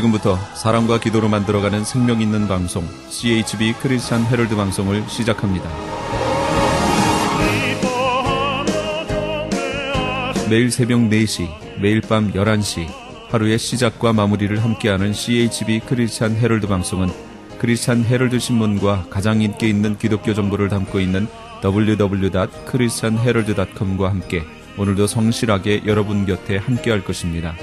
지금부터 사랑과 기도로 만들어가는 생명 있는 방송 CHB 크리스찬 헤럴드 방송을 시작합니다. 매일 새벽 4시, 매일 밤 11시 하루의 시작과 마무리를 함께하는 CHB 크리스찬 헤럴드 방송은 크리스찬 헤럴드 신문과 가장 인기 있는 기독교 정보를 담고 있는 www.christianherald.com과 함께 오늘도 성실하게 여러분 곁에 함께할 것입니다.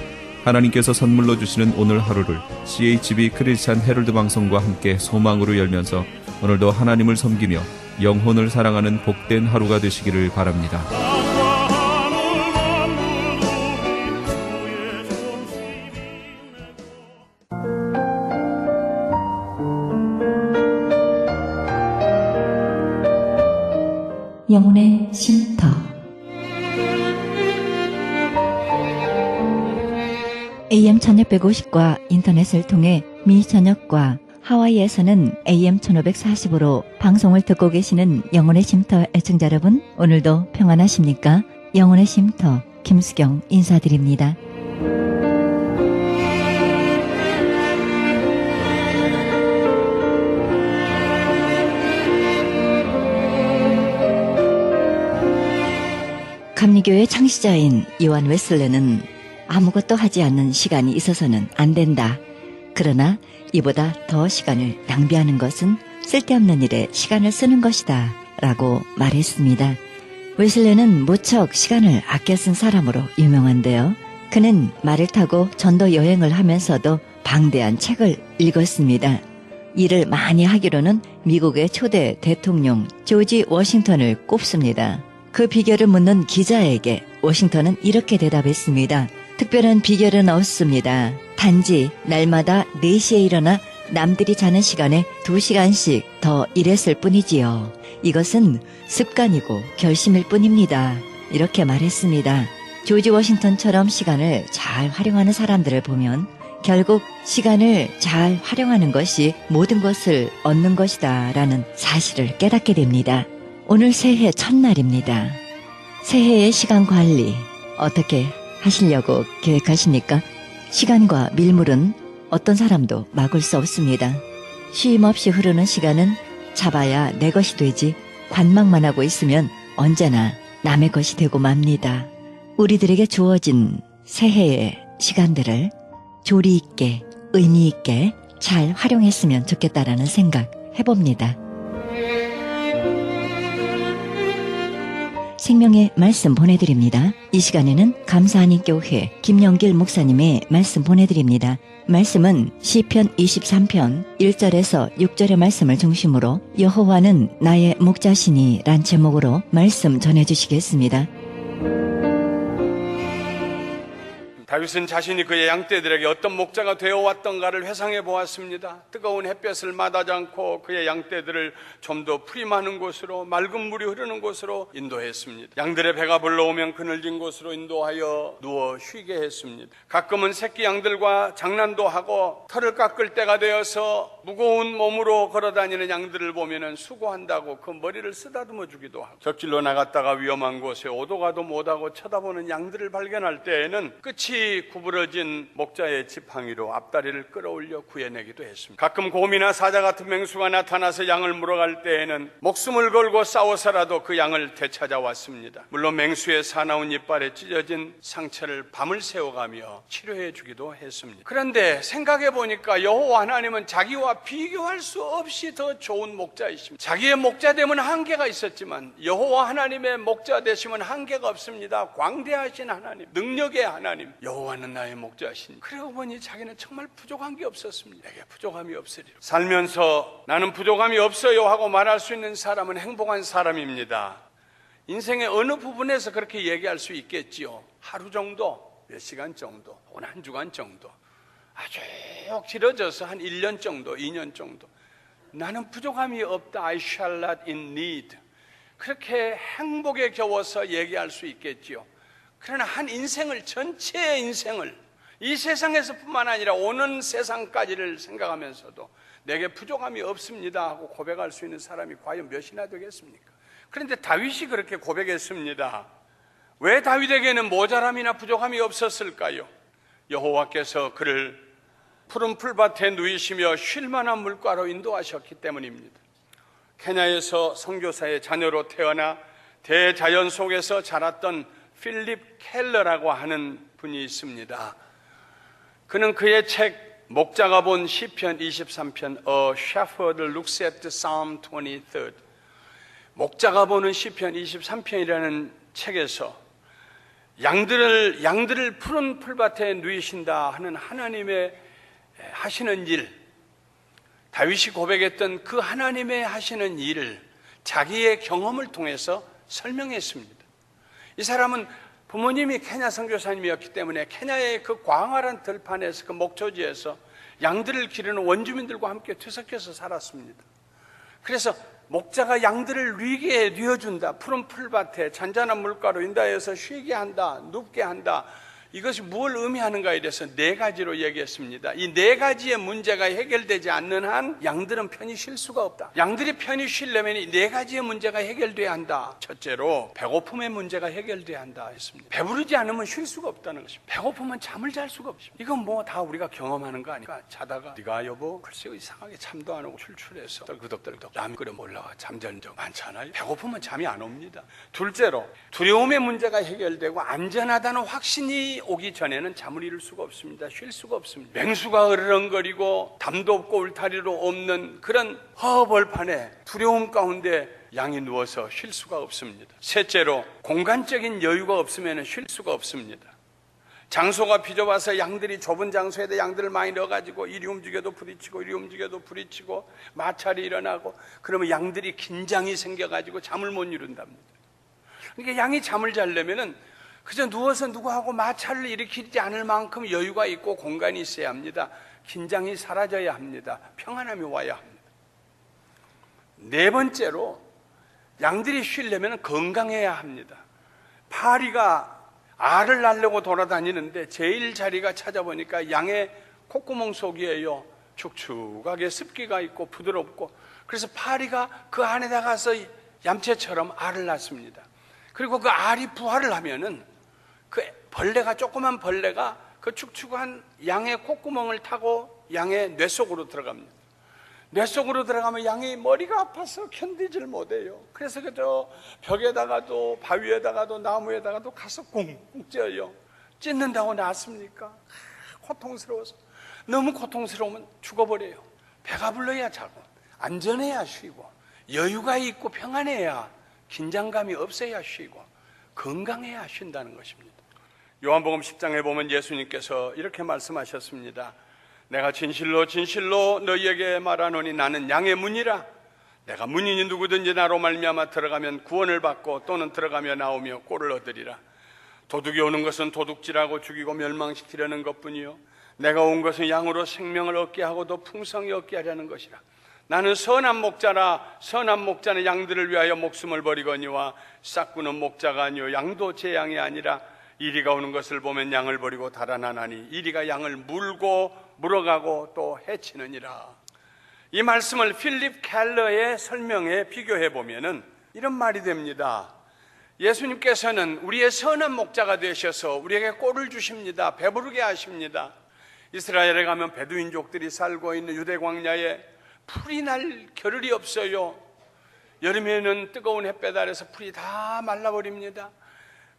하나님께서 선물로 주시는 오늘 하루를 CHB 크리스찬 헤럴드 방송과 함께 소망으로 열면서 오늘도 하나님을 섬기며 영혼을 사랑하는 복된 하루가 되시기를 바랍니다. 영혼의 쉼터. AM 1650과 인터넷을 통해 미 전역과 하와이에서는 AM 1540으로 방송을 듣고 계시는 영혼의 쉼터 애청자 여러분, 오늘도 평안하십니까? 영혼의 쉼터 김수경 인사드립니다. 감리교의 창시자인 요한 웨슬레는 아무것도 하지 않는 시간이 있어서는 안 된다. 그러나 이보다 더 시간을 낭비하는 것은 쓸데없는 일에 시간을 쓰는 것이다. 라고 말했습니다. 웨슬레는 무척 시간을 아껴 쓴 사람으로 유명한데요. 그는 말을 타고 전도 여행을 하면서도 방대한 책을 읽었습니다. 일을 많이 하기로는 미국의 초대 대통령 조지 워싱턴을 꼽습니다. 그 비결을 묻는 기자에게 워싱턴은 이렇게 대답했습니다. 특별한 비결은 없습니다. 단지 날마다 4시에 일어나 남들이 자는 시간에 2시간씩 더 일했을 뿐이지요. 이것은 습관이고 결심일 뿐입니다. 이렇게 말했습니다. 조지 워싱턴처럼 시간을 잘 활용하는 사람들을 보면 결국 시간을 잘 활용하는 것이 모든 것을 얻는 것이다 라는 사실을 깨닫게 됩니다. 오늘 새해 첫날입니다. 새해의 시간 관리 어떻게 하시려고 계획하십니까? 시간과 밀물은 어떤 사람도 막을 수 없습니다. 쉼 없이 흐르는 시간은 잡아야 내 것이 되지 관망만 하고 있으면 언제나 남의 것이 되고 맙니다. 우리들에게 주어진 새해의 시간들을 조리 있게 의미 있게 잘 활용했으면 좋겠다라는 생각 해봅니다. 생명의 말씀 보내드립니다. 이 시간에는 감사하니 교회 김영길 목사님의 말씀 보내드립니다. 말씀은 시편 23편 1절에서 6절의 말씀을 중심으로 여호와는 나의 목자시니 란 제목으로 말씀 전해주시겠습니다. 다윗은 자신이 그의 양떼들에게 어떤 목자가 되어왔던가를 회상해 보았습니다. 뜨거운 햇볕을 마다지 않고 그의 양떼들을 좀 더 풀이 많은 곳으로, 맑은 물이 흐르는 곳으로 인도했습니다. 양들의 배가 불러오면 그늘진 곳으로 인도하여 누워 쉬게 했습니다. 가끔은 새끼 양들과 장난도 하고 털을 깎을 때가 되어서 무거운 몸으로 걸어다니는 양들을 보면 수고한다고 그 머리를 쓰다듬어 주기도 하고, 적질로 나갔다가 위험한 곳에 오도 가도 못하고 쳐다보는 양들을 발견할 때에는 끝이 구부러진 목자의 지팡이로 앞다리를 끌어올려 구해내기도 했습니다. 가끔 곰이나 사자 같은 맹수가 나타나서 양을 물어갈 때에는 목숨을 걸고 싸워서라도 그 양을 되찾아왔습니다. 물론 맹수의 사나운 이빨에 찢어진 상처를 밤을 새워가며 치료해 주기도 했습니다. 그런데 생각해 보니까 여호와 하나님은 자기와 비교할 수 없이 더 좋은 목자이십니다. 자기의 목자됨은 한계가 있었지만 여호와 하나님의 목자 되심은 한계가 없습니다. 광대하신 하나님, 능력의 하나님, 여호와는 나의 목자시니. 그러고 보니 자기는 정말 부족한 게 없었습니다. 내게 부족함이 없으리라. 살면서 나는 부족함이 없어요 하고 말할 수 있는 사람은 행복한 사람입니다. 인생의 어느 부분에서 그렇게 얘기할 수 있겠지요. 하루 정도, 몇 시간 정도, 혹은 한 주간 정도, 아주 길어져서 한 1년 정도, 2년 정도, 나는 부족함이 없다. I shall not in need. 그렇게 행복에 겨워서 얘기할 수 있겠지요. 그러나 한 인생을, 전체의 인생을, 이 세상에서 뿐만 아니라 오는 세상까지를 생각하면서도 내게 부족함이 없습니다 하고 고백할 수 있는 사람이 과연 몇이나 되겠습니까? 그런데 다윗이 그렇게 고백했습니다. 왜 다윗에게는 모자람이나 부족함이 없었을까요? 여호와께서 그를 푸른 풀밭에 누이시며 쉴만한 물가로 인도하셨기 때문입니다. 케냐에서 선교사의 자녀로 태어나 대자연 속에서 자랐던 필립 켈러라고 하는 분이 있습니다. 그는 그의 책 목자가 본 시편 23편 A Shepherd Looks at Psalm 23 목자가 보는 시편 23편이라는 책에서 양들을 푸른 풀밭에 누이신다 하는 하나님의 하시는 일, 다윗이 고백했던 그 하나님의 하시는 일을 자기의 경험을 통해서 설명했습니다. 이 사람은 부모님이 케냐 선교사님이었기 때문에 케냐의 그 광활한 들판에서 그 목초지에서 양들을 기르는 원주민들과 함께 뒤섞여서 살았습니다. 그래서 목자가 양들을 누이게 누워준다, 푸른 풀밭에 잔잔한 물가로 인도해서 쉬게 한다, 눕게 한다, 이것이 뭘 의미하는가에 대해서 네 가지로 얘기했습니다. 이 네 가지의 문제가 해결되지 않는 한 양들은 편히 쉴 수가 없다. 양들이 편히 쉬려면 이 네 가지의 문제가 해결돼야 한다. 첫째로 배고픔의 문제가 해결돼야 한다 했습니다. 배부르지 않으면 쉴 수가 없다는 것입니다. 배고프면 잠을 잘 수가 없습니다. 이건 뭐 다 우리가 경험하는 거 아니까 자다가 네가 여보 글쎄 이상하게 잠도 안 오고 출출해서 떨그덕떨그덕 라면 끓여 몰라와 잠자는 적 많잖아요. 배고프면 잠이 안 옵니다. 둘째로 두려움의 문제가 해결되고 안전하다는 확신이 오기 전에는 잠을 이룰 수가 없습니다. 쉴 수가 없습니다. 맹수가 으르렁거리고 담도 없고 울타리로 없는 그런 허벌판에 두려움 가운데 양이 누워서 쉴 수가 없습니다. 셋째로 공간적인 여유가 없으면 쉴 수가 없습니다. 장소가 비좁아서 양들이 좁은 장소에다 양들을 많이 넣어가지고 이리 움직여도 부딪히고 이리 움직여도 부딪히고 마찰이 일어나고 그러면 양들이 긴장이 생겨가지고 잠을 못 이룬답니다. 그러니까 양이 잠을 자려면은 그저 누워서 누구하고 마찰을 일으키지 않을 만큼 여유가 있고 공간이 있어야 합니다. 긴장이 사라져야 합니다. 평안함이 와야 합니다. 네 번째로 양들이 쉬려면 건강해야 합니다. 파리가 알을 낳으려고 돌아다니는데 제일 자리가 찾아보니까 양의 콧구멍 속이에요. 축축하게 습기가 있고 부드럽고, 그래서 파리가 그 안에 나가서 얌체처럼 알을 낳습니다. 그리고 그 알이 부화를 하면은 그 벌레가, 조그만 벌레가 그 축축한 양의 콧구멍을 타고 양의 뇌 속으로 들어갑니다. 뇌 속으로 들어가면 양이 머리가 아파서 견디질 못해요. 그래서 그저 벽에다가도 바위에다가도 나무에다가도 가서 꽁꽁 쪄요. 찢는다고 낫습니까? 고통스러워서. 너무 고통스러우면 죽어버려요. 배가 불러야 자고, 안전해야 쉬고, 여유가 있고 평안해야, 긴장감이 없어야 쉬고, 건강해야 쉰다는 것입니다. 요한복음 10장에 보면 예수님께서 이렇게 말씀하셨습니다. 내가 진실로 진실로 너희에게 말하노니 나는 양의 문이라. 내가 문이니 누구든지 나로 말미암아 들어가면 구원을 받고 또는 들어가며 나오며 꼴을 얻으리라. 도둑이 오는 것은 도둑질하고 죽이고 멸망시키려는 것뿐이요 내가 온 것은 양으로 생명을 얻게 하고도 풍성히 얻게 하려는 것이라. 나는 선한 목자라. 선한 목자는 양들을 위하여 목숨을 버리거니와 싹구는 목자가 아니요 양도 제 양이 아니라 이리가 오는 것을 보면 양을 버리고 달아나나니 이리가 양을 물어가고 또 해치느니라. 이 말씀을 필립 켈러의 설명에 비교해 보면은 이런 말이 됩니다. 예수님께서는 우리의 선한 목자가 되셔서 우리에게 꼴을 주십니다. 배부르게 하십니다. 이스라엘에 가면 베두인족들이 살고 있는 유대 광야에 풀이 날 겨를이 없어요. 여름에는 뜨거운 햇볕 아래서 풀이 다 말라버립니다.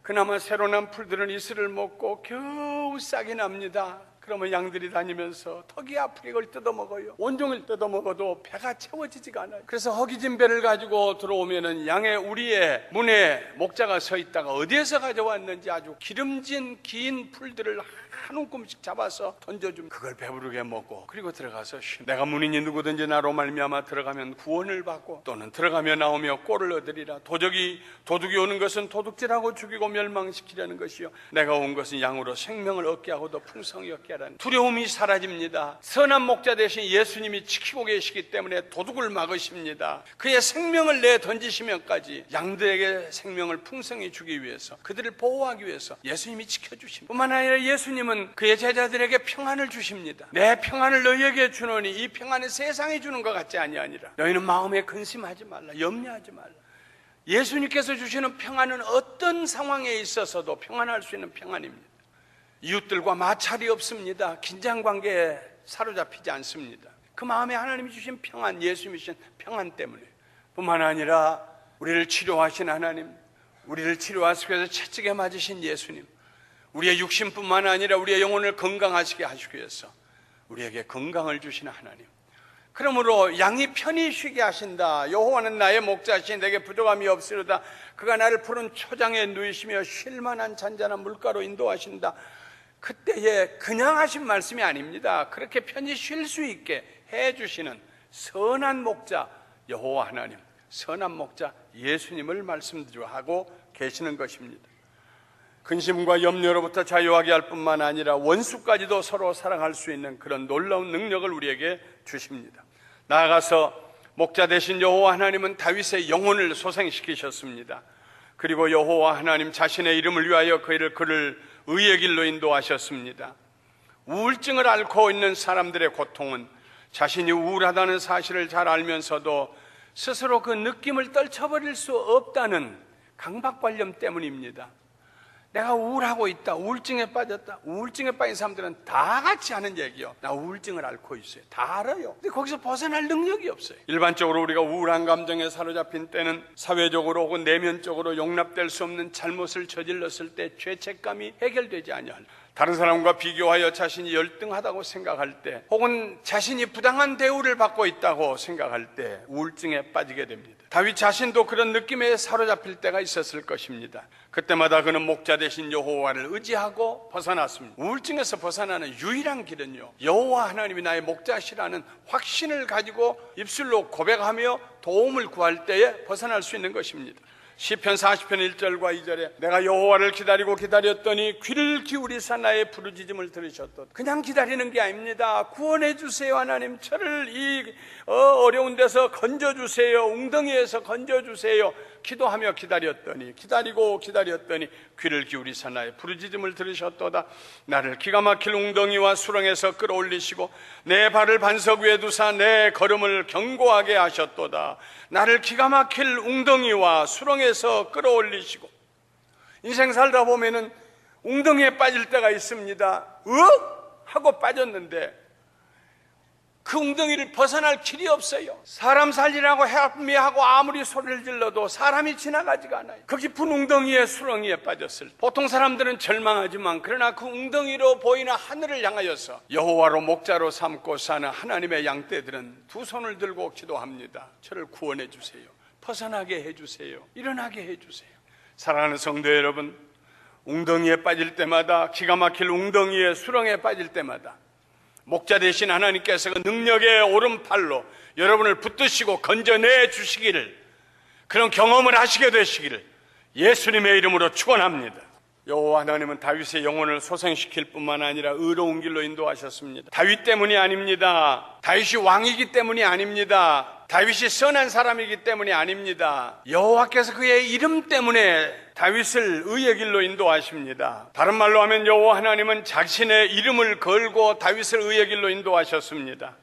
그나마 새로 난 풀들은 이슬을 먹고 겨우 싹이 납니다. 그러면 양들이 다니면서 턱이 아프게 그걸 뜯어먹어요. 온종일 뜯어먹어도 배가 채워지지가 않아요. 그래서 허기진 배를 가지고 들어오면은 양의 우리의 문에 목자가 서 있다가 어디에서 가져왔는지 아주 기름진 긴 풀들을 한 움큼씩 잡아서 던져주면 그걸 배부르게 먹고 그리고 들어가서 내가 문이니 누구든지 나로 말미암아 들어가면 구원을 받고 또는 들어가며 나오며 꼴을 얻으리라. 도둑이 오는 것은 도둑질하고 죽이고 멸망시키려는 것이요 내가 온 것은 양으로 생명을 얻게 하고 더 풍성히 얻게 하라는. 두려움이 사라집니다. 선한 목자 대신 예수님이 지키고 계시기 때문에 도둑을 막으십니다. 그의 생명을 내 던지시면까지 양들에게 생명을 풍성히 주기 위해서, 그들을 보호하기 위해서 예수님이 지켜주십니다. 뿐만 아니라 예수님은 그의 제자들에게 평안을 주십니다. 내 평안을 너희에게 주노니 이 평안은 세상이 주는 것 같지 아니하니라. 너희는 마음에 근심하지 말라, 염려하지 말라. 예수님께서 주시는 평안은 어떤 상황에 있어서도 평안할 수 있는 평안입니다. 이웃들과 마찰이 없습니다. 긴장관계 사로잡히지 않습니다. 그 마음에 하나님이 주신 평안, 예수님이 주신 평안 때문에. 뿐만 아니라 우리를 치료하신 하나님, 우리를 치료하시기 위해서 채찍에 맞으신 예수님, 우리의 육신뿐만 아니라 우리의 영혼을 건강하시게 하시기 위해서 우리에게 건강을 주시는 하나님. 그러므로 양이 편히 쉬게 하신다. 여호와는 나의 목자시니 내게 부족함이 없으리로다. 그가 나를 푸른 초장에 누이시며 쉴만한 잔잔한 물가로 인도하신다. 그때에 그냥 하신 말씀이 아닙니다. 그렇게 편히 쉴 수 있게 해주시는 선한 목자 여호와 하나님, 선한 목자 예수님을 말씀하고 계시는 것입니다. 근심과 염려로부터 자유하게 할 뿐만 아니라 원수까지도 서로 사랑할 수 있는 그런 놀라운 능력을 우리에게 주십니다. 나아가서 목자 되신 여호와 하나님은 다윗의 영혼을 소생시키셨습니다. 그리고 여호와 하나님 자신의 이름을 위하여 그를 의의 길로 인도하셨습니다. 우울증을 앓고 있는 사람들의 고통은 자신이 우울하다는 사실을 잘 알면서도 스스로 그 느낌을 떨쳐버릴 수 없다는 강박관념 때문입니다. 내가 우울하고 있다, 우울증에 빠졌다. 우울증에 빠진 사람들은 다 같이 하는 얘기요. 나 우울증을 앓고 있어요. 다 알아요. 근데 거기서 벗어날 능력이 없어요. 일반적으로 우리가 우울한 감정에 사로잡힌 때는 사회적으로 혹은 내면적으로 용납될 수 없는 잘못을 저질렀을 때 죄책감이 해결되지 아니할, 다른 사람과 비교하여 자신이 열등하다고 생각할 때, 혹은 자신이 부당한 대우를 받고 있다고 생각할 때 우울증에 빠지게 됩니다. 다윗 자신도 그런 느낌에 사로잡힐 때가 있었을 것입니다. 그때마다 그는 목자 되신 여호와를 의지하고 벗어났습니다. 우울증에서 벗어나는 유일한 길은요, 여호와 하나님이 나의 목자시라는 확신을 가지고 입술로 고백하며 도움을 구할 때에 벗어날 수 있는 것입니다. 시편 40편 1절과 2절에 내가 여호와를 기다리고 기다렸더니 귀를 기울이사 나의 부르짖음을 들으셨도다. 그냥 기다리는 게 아닙니다. 구원해 주세요 하나님, 저를 이 어려운 데서 건져주세요, 웅덩이에서 건져주세요 기도하며 기다렸더니, 기다리고 기다렸더니 귀를 기울이사 나의 부르짖음을 들으셨도다. 나를 기가 막힐 웅덩이와 수렁에서 끌어올리시고 내 발을 반석 위에 두사 내 걸음을 견고하게 하셨도다. 나를 기가 막힐 웅덩이와 수렁에서 끌어올리시고. 인생 살다 보면은 웅덩이에 빠질 때가 있습니다. 하고 빠졌는데 그 웅덩이를 벗어날 길이 없어요. 사람 살리라고 helpme하고 아무리 소리를 질러도 사람이 지나가지가 않아요. 그 깊은 웅덩이에 수렁이에 빠졌을 때 보통 사람들은 절망하지만, 그러나 그 웅덩이로 보이는 하늘을 향하여서 여호와로 목자로 삼고 사는 하나님의 양떼들은 두 손을 들고 기도합니다. 저를 구원해 주세요, 벗어나게 해주세요, 일어나게 해주세요. 사랑하는 성도 여러분, 웅덩이에 빠질 때마다, 기가 막힐 웅덩이에 수렁에 빠질 때마다 목자 되신 하나님께서 그 능력의 오른팔로 여러분을 붙드시고 건져내 주시기를, 그런 경험을 하시게 되시기를 예수님의 이름으로 축원합니다. 여호와 하나님은 다윗의 영혼을 소생시킬 뿐만 아니라 의로운 길로 인도하셨습니다. 다윗 때문이 아닙니다. 다윗이 왕이기 때문이 아닙니다. 다윗이 선한 사람이기 때문이 아닙니다. 여호와께서 그의 이름 때문에 다윗을 의의 길로 인도하십니다. 다른 말로 하면 여호와 하나님은 자신의 이름을 걸고 다윗을 의의 길로 인도하셨습니다.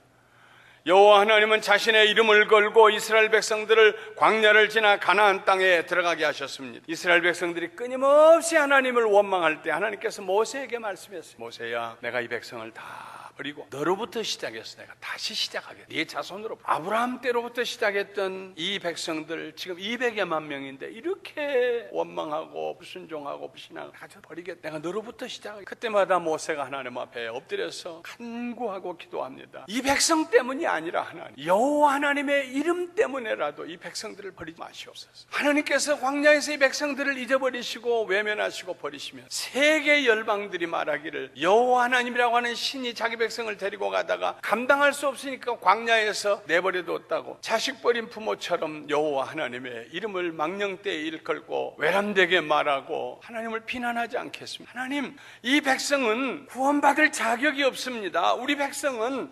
여호와 하나님은 자신의 이름을 걸고 이스라엘 백성들을 광야를 지나 가나안 땅에 들어가게 하셨습니다. 이스라엘 백성들이 끊임없이 하나님을 원망할 때 하나님께서 모세에게 말씀했어요. 모세야, 내가 이 백성을 다 버리고 너로부터 시작해서 내가 다시 시작하게, 네 자손으로, 아브라함 때로부터 시작했던 이 백성들 지금 200여만 명인데 이렇게 원망하고 불순종하고 불신하고 가져 버리겠다. 내가 너로부터 시작하게. 그때마다 모세가 하나님 앞에 엎드려서 간구하고 기도합니다. 이 백성 때문이 아니라 하나님, 여호와 하나님의 이름 때문에라도 이 백성들을 버리지 마시옵소서. 하나님께서 광야에서 이 백성들을 잊어버리시고 외면하시고 버리시면 세계 열방들이 말하기를 여호와 하나님이라고 하는 신이 자기 백성을 데리고 가다가 감당할 수 없으니까 광야에서 내버려뒀다고 자식 버린 부모처럼 여호와 하나님의 이름을 망령되이 일컬고 외람되게 말하고 하나님을 비난하지 않겠습니다. 하나님, 이 백성은 구원받을 자격이 없습니다. 우리 백성은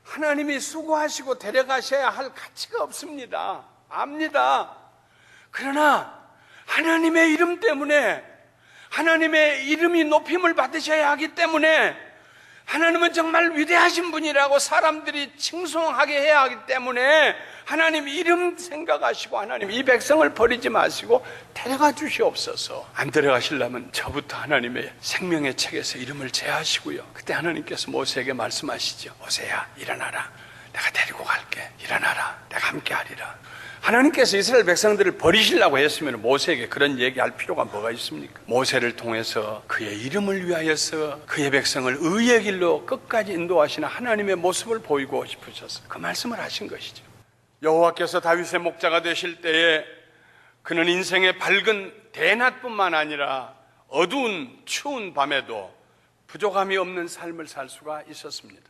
하나님이 수고하시고 데려가셔야 할 가치가 없습니다. 압니다. 그러나 하나님의 이름 때문에, 하나님의 이름이 높임을 받으셔야 하기 때문에 하나님은 정말 위대하신 분이라고 사람들이 칭송하게 해야 하기 때문에 하나님 이름 생각하시고 하나님 이 백성을 버리지 마시고 데려가 주시옵소서. 안 데려가시려면 저부터 하나님의 생명의 책에서 이름을 제하시고요. 그때 하나님께서 모세에게 말씀하시죠. 모세야 일어나라. 내가 데리고 갈게. 일어나라. 내가 함께 하리라. 하나님께서 이스라엘 백성들을 버리시려고 했으면 모세에게 그런 얘기할 필요가 뭐가 있습니까? 모세를 통해서 그의 이름을 위하여서 그의 백성을 의의 길로 끝까지 인도하시는 하나님의 모습을 보이고 싶으셔서 그 말씀을 하신 것이죠. 여호와께서 다윗의 목자가 되실 때에 그는 인생의 밝은 대낮뿐만 아니라 어두운 추운 밤에도 부족함이 없는 삶을 살 수가 있었습니다.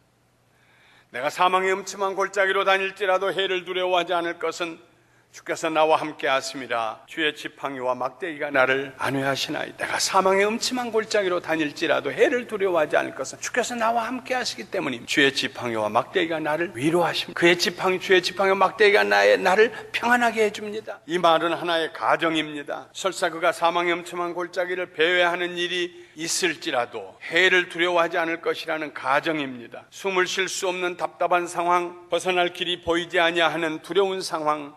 내가 사망의 음침한 골짜기로 다닐지라도 해를 두려워하지 않을 것은 주께서 나와 함께 하심이라. 주의 지팡이와 막대기가 나를 안위하시나이다. 내가 사망의 음침한 골짜기로 다닐지라도 해를 두려워하지 않을 것은 주께서 나와 함께 하시기 때문입니다. 주의 지팡이와 막대기가 나를 위로하십니다. 그의 지팡이, 주의 지팡이와 막대기가 나를 평안하게 해줍니다. 이 말은 하나의 가정입니다. 설사 그가 사망의 음침한 골짜기를 배회하는 일이 있을지라도 해를 두려워하지 않을 것이라는 가정입니다. 숨을 쉴 수 없는 답답한 상황, 벗어날 길이 보이지 아니하는 두려운 상황,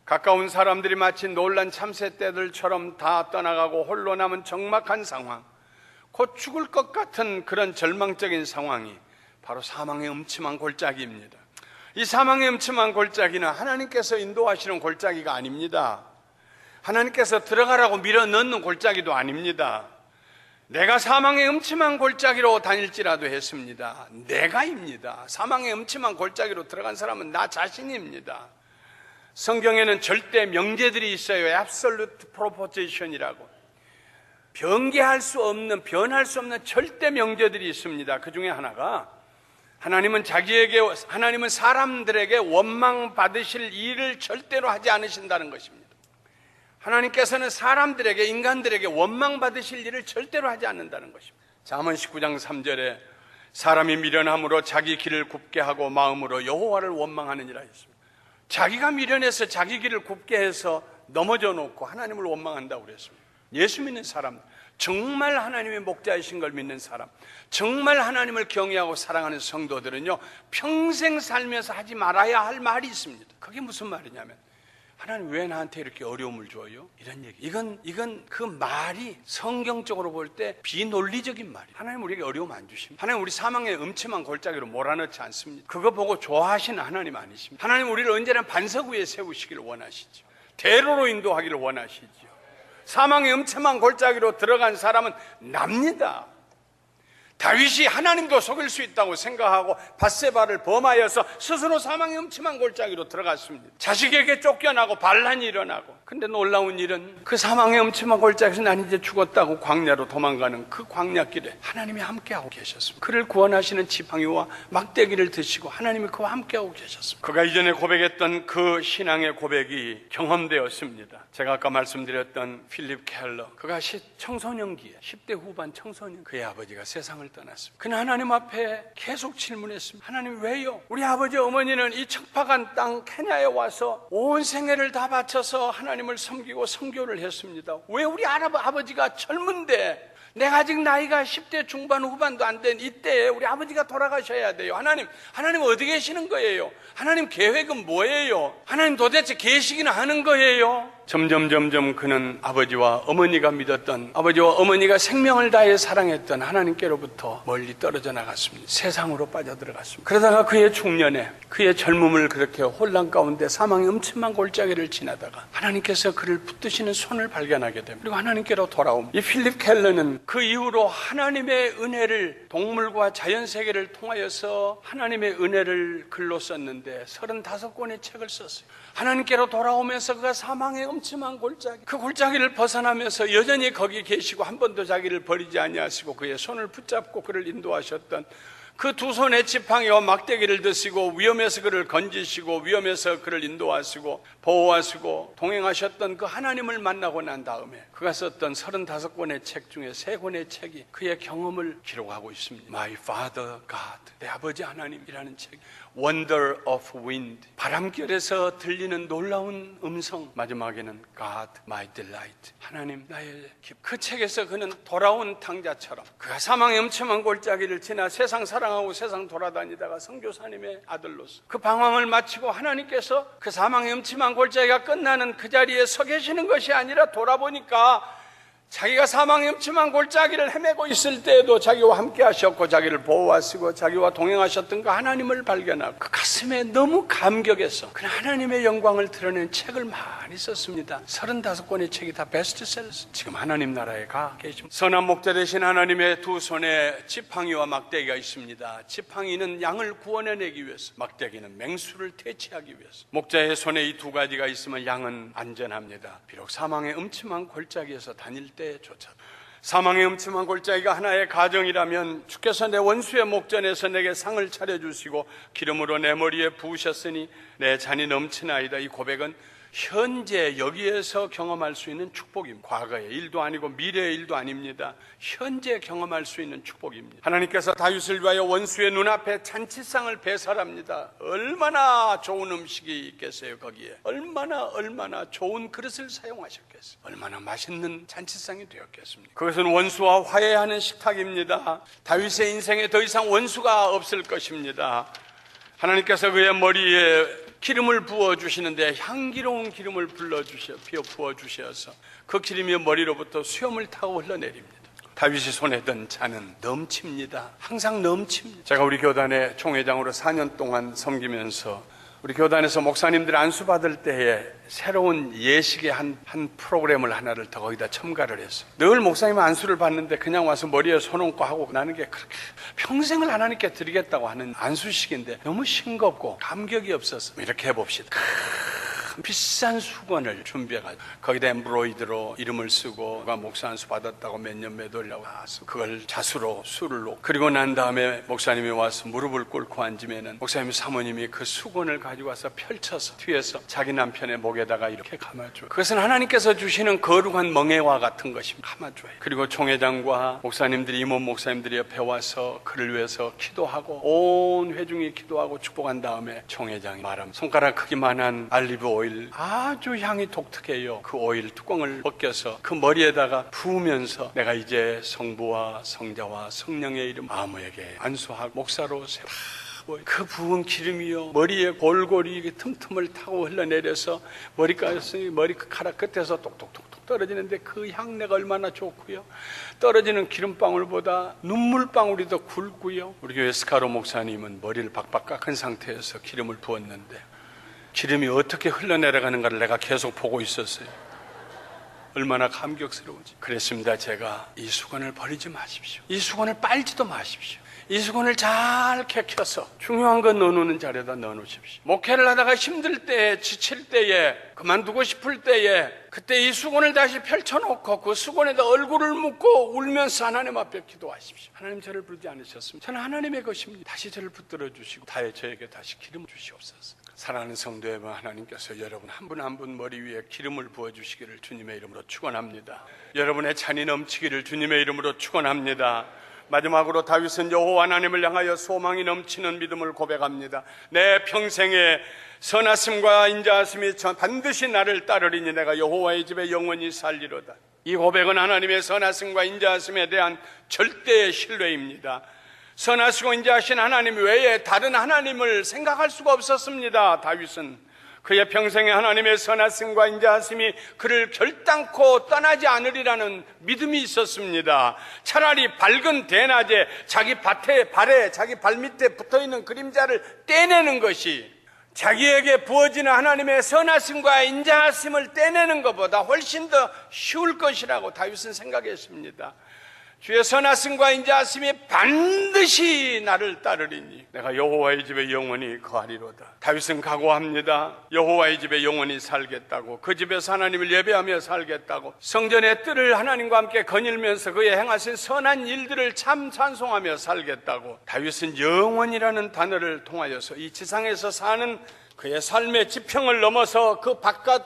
가까운 사람들이 마치 놀란 참새 떼들처럼 다 떠나가고 홀로 남은 적막한 상황, 곧 죽을 것 같은 그런 절망적인 상황이 바로 사망의 음침한 골짜기입니다. 이 사망의 음침한 골짜기는 하나님께서 인도하시는 골짜기가 아닙니다. 하나님께서 들어가라고 밀어넣는 골짜기도 아닙니다. 내가 사망의 음침한 골짜기로 다닐지라도 했습니다. 내가입니다. 사망의 음침한 골짜기로 들어간 사람은 나 자신입니다. 성경에는 절대 명제들이 있어요. Absolute Proposition이라고. 변할 수 없는 절대 명제들이 있습니다. 그 중에 하나가 하나님은 사람들에게 원망 받으실 일을 절대로 하지 않으신다는 것입니다. 하나님께서는 인간들에게 원망 받으실 일을 절대로 하지 않는다는 것입니다. 잠언 19장 3절에 사람이 미련함으로 자기 길을 굽게 하고 마음으로 여호와를 원망하느니라 했습니다. 자기가 미련해서 자기 길을 굽게 해서 넘어져 놓고 하나님을 원망한다고 그랬습니다. 예수 믿는 사람, 정말 하나님의 목자이신 걸 믿는 사람, 정말 하나님을 경외하고 사랑하는 성도들은요, 평생 살면서 하지 말아야 할 말이 있습니다. 그게 무슨 말이냐면, 하나님 왜 나한테 이렇게 어려움을 줘요? 이런 얘기. 이건 그 말이 성경적으로 볼 때 비논리적인 말이에요. 하나님 우리에게 어려움 안 주십니다. 하나님 우리 사망의 음침한 골짜기로 몰아넣지 않습니다. 그거 보고 좋아하시는 하나님 아니십니다. 하나님 우리를 언제나 반석 위에 세우시기를 원하시죠. 대로로 인도하기를 원하시죠. 사망의 음침한 골짜기로 들어간 사람은 납니다. 다윗이 하나님도 속일 수 있다고 생각하고 밧세바를 범하여서 스스로 사망의 음침한 골짜기로 들어갔습니다. 자식에게 쫓겨나고 반란이 일어나고. 근데 놀라운 일은 그 사망의 음침한 골짜기에서 난 이제 죽었다고 광야로 도망가는 그 광야길에 하나님이 함께하고 계셨습니다. 그를 구원하시는 지팡이와 막대기를 드시고 하나님이 그와 함께하고 계셨습니다. 그가 이전에 고백했던 그 신앙의 고백이 경험되었습니다. 제가 아까 말씀드렸던 필립 켈러, 그가 청소년기에 10대 후반 청소년, 그의 아버지가 세상을 떠났습니다. 그는 하나님 앞에 계속 질문했습니다. 하나님 왜요? 우리 아버지 어머니는 이 척박한 땅 케냐에 와서 온 생애를 다 바쳐서 하나님을 섬기고 선교를 했습니다. 왜 우리 아버지가 젊은데, 내가 아직 나이가 10대 중반 후반도 안 된 이때에 우리 아버지가 돌아가셔야 돼요. 하나님 어디 계시는 거예요? 하나님 계획은 뭐예요? 하나님 도대체 계시기는 하는 거예요? 점점 그는 아버지와 어머니가 믿었던, 아버지와 어머니가 생명을 다해 사랑했던 하나님께로부터 멀리 떨어져 나갔습니다. 세상으로 빠져들어갔습니다. 그러다가 그의 중년에, 그의 젊음을 그렇게 혼란 가운데 사망의 음침한 골짜기를 지나다가 하나님께서 그를 붙드시는 손을 발견하게 됩니다. 그리고 하나님께로 돌아옵니다. 이 필립 켈러는 그 이후로 하나님의 은혜를, 동물과 자연세계를 통하여서 하나님의 은혜를 글로 썼는데 35권의 책을 썼어요. 하나님께로 돌아오면서 그가 사망의 음침한 골짜기, 그 골짜기를 벗어나면서 여전히 거기 계시고 한 번도 자기를 버리지 아니하시고 그의 손을 붙잡고 그를 인도하셨던 그 두 손의 지팡이와 막대기를 드시고 위험에서 그를 건지시고 위험에서 그를 인도하시고 보호하시고 동행하셨던 그 하나님을 만나고 난 다음에 그가 썼던 35권의 책 중에 3권의 책이 그의 경험을 기록하고 있습니다. My Father God, 내 아버지 하나님이라는 책. Wonder of Wind, 바람결에서 들리는 놀라운 음성. 마지막에는 God my delight, 하나님 나의 기쁨. 그 책에서 그는 돌아온 탕자처럼 그가 사망의 음침한 골짜기를 지나 세상 사랑하고 세상 돌아다니다가 선교사님의 아들로서 그 방황을 마치고 하나님께서 그 사망의 음침한 골짜기가 끝나는 그 자리에 서 계시는 것이 아니라 돌아보니까 자기가 사망의 음침한 골짜기를 헤매고 있을 때에도 자기와 함께 하셨고 자기를 보호하시고 자기와 동행하셨던 그 하나님을 발견하고 그 가슴에 너무 감격해서 그 하나님의 영광을 드러낸 책을 많이 썼습니다. 35권의 책이 다 베스트셀러. 지금 하나님 나라에 가 계십니다. 선한 목자 되신 하나님의 두 손에 지팡이와 막대기가 있습니다. 지팡이는 양을 구원해내기 위해서, 막대기는 맹수를 퇴치하기 위해서. 목자의 손에 이 두 가지가 있으면 양은 안전합니다. 비록 사망의 음침한 골짜기에서 다닐 때조차. 사망의 음침한 골짜기가 하나의 가정이라면 주께서 내 원수의 목전에서 내게 상을 차려주시고 기름으로 내 머리에 부으셨으니 내 잔이 넘치나이다. 이 고백은 현재 여기에서 경험할 수 있는 축복입니다. 과거의 일도 아니고 미래의 일도 아닙니다. 현재 경험할 수 있는 축복입니다. 하나님께서 다윗을 위하여 원수의 눈앞에 잔치상을 배설합니다. 얼마나 좋은 음식이 있겠어요. 거기에 얼마나 좋은 그릇을 사용하셨겠어요. 얼마나 맛있는 잔치상이 되었겠습니까. 그것은 원수와 화해하는 식탁입니다. 다윗의 인생에 더 이상 원수가 없을 것입니다. 하나님께서 그의 머리에 기름을 부어주시는데 향기로운 기름을 부어주셔서 그 기름이 머리로부터 수염을 타고 흘러내립니다. 다윗이 손에 든 잔은 넘칩니다. 항상 넘칩니다. 제가 우리 교단의 총회장으로 4년 동안 섬기면서 우리 교단에서 목사님들 안수 받을 때에 새로운 예식의 한 프로그램을 하나를 더 거기다 첨가를 했어요. 늘 목사님 안수를 받는데 그냥 와서 머리에 손 얹고 하고 나는 게 그렇게 평생을 하나님께 드리겠다고 하는 안수식인데 너무 싱겁고 감격이 없어서 이렇게 해봅시다. 비싼 수건을 준비해가지고 거기다 엠브로이드로 이름을 쓰고 누가 목사 안수 받았다고 몇 년 몇 월이라고 해서 그걸 자수로 술을 놓고, 그리고 난 다음에 목사님이 와서 무릎을 꿇고 앉으면은 목사님 사모님이 그 수건을 가지고 와서 펼쳐서 뒤에서 자기 남편의 목에다가 이렇게 감아줘요. 그것은 하나님께서 주시는 거룩한 멍에와 같은 것입니다. 감아줘요. 그리고 총회장과 목사님들이, 임원 목사님들이 옆에 와서 그를 위해서 기도하고 온 회중이 기도하고 축복한 다음에 총회장이 말합니다. 손가락 크기만한 알리브 오일, 아주 향이 독특해요. 그 오일 뚜껑을 벗겨서 그 머리에다가 부으면서 내가 이제 성부와 성자와 성령의 이름 아무에게 안수하고 목사로 세워. 그 부은 기름이요 머리에 골고루 틈틈을 타고 흘러내려서 머리카락 끝에서 똑똑똑똑 떨어지는데 그 향내가 얼마나 좋고요. 떨어지는 기름방울보다 눈물방울이 더 굵고요. 우리 교회 스카로 목사님은 머리를 박박 깎은 상태에서 기름을 부었는데 기름이 어떻게 흘러내려가는가를 내가 계속 보고 있었어요. 얼마나 감격스러운지. 그랬습니다. 제가 이 수건을 버리지 마십시오. 이 수건을 빨지도 마십시오. 이 수건을 잘 캐켜서 중요한 건 넣어놓는 자리에다 넣어놓으십시오. 목회를 하다가 힘들 때에, 지칠 때에, 그만두고 싶을 때에 그때 이 수건을 다시 펼쳐놓고 그 수건에다 얼굴을 묻고 울면서 하나님 앞에 기도하십시오. 하나님 저를 부르지 않으셨습니다. 저는 하나님의 것입니다. 다시 저를 붙들어 주시고 저에게 다시 기름 주시옵소서. 사랑하는 성도 여러분, 하나님께서 여러분 한 분 한 분 머리 위에 기름을 부어주시기를 주님의 이름으로 축원합니다. 여러분의 잔이 넘치기를 주님의 이름으로 축원합니다. 마지막으로 다윗은 여호와 하나님을 향하여 소망이 넘치는 믿음을 고백합니다. 내 평생에 선하심과 인자하심이 반드시 나를 따르리니 내가 여호와의 집에 영원히 살리로다. 이 고백은 하나님의 선하심과 인자하심에 대한 절대의 신뢰입니다. 선하시고 인자하신 하나님 외에 다른 하나님을 생각할 수가 없었습니다. 다윗은 그의 평생에 하나님의 선하심과 인자하심이 그를 결단코 떠나지 않으리라는 믿음이 있었습니다. 차라리 밝은 대낮에 자기 발에 자기 발밑에 붙어있는 그림자를 떼내는 것이 자기에게 부어지는 하나님의 선하심과 인자하심을 떼내는 것보다 훨씬 더 쉬울 것이라고 다윗은 생각했습니다. 주의 선하심과 인자하심이 반드시 나를 따르리니 내가 여호와의 집에 영원히 거하리로다. 다윗은 각오합니다. 여호와의 집에 영원히 살겠다고, 그 집에서 하나님을 예배하며 살겠다고, 성전의 뜰을 하나님과 함께 거닐면서 그의 행하신 선한 일들을 참 찬송하며 살겠다고. 다윗은 영원이라는 단어를 통하여서 이 지상에서 사는 그의 삶의 지평을 넘어서 그 바깥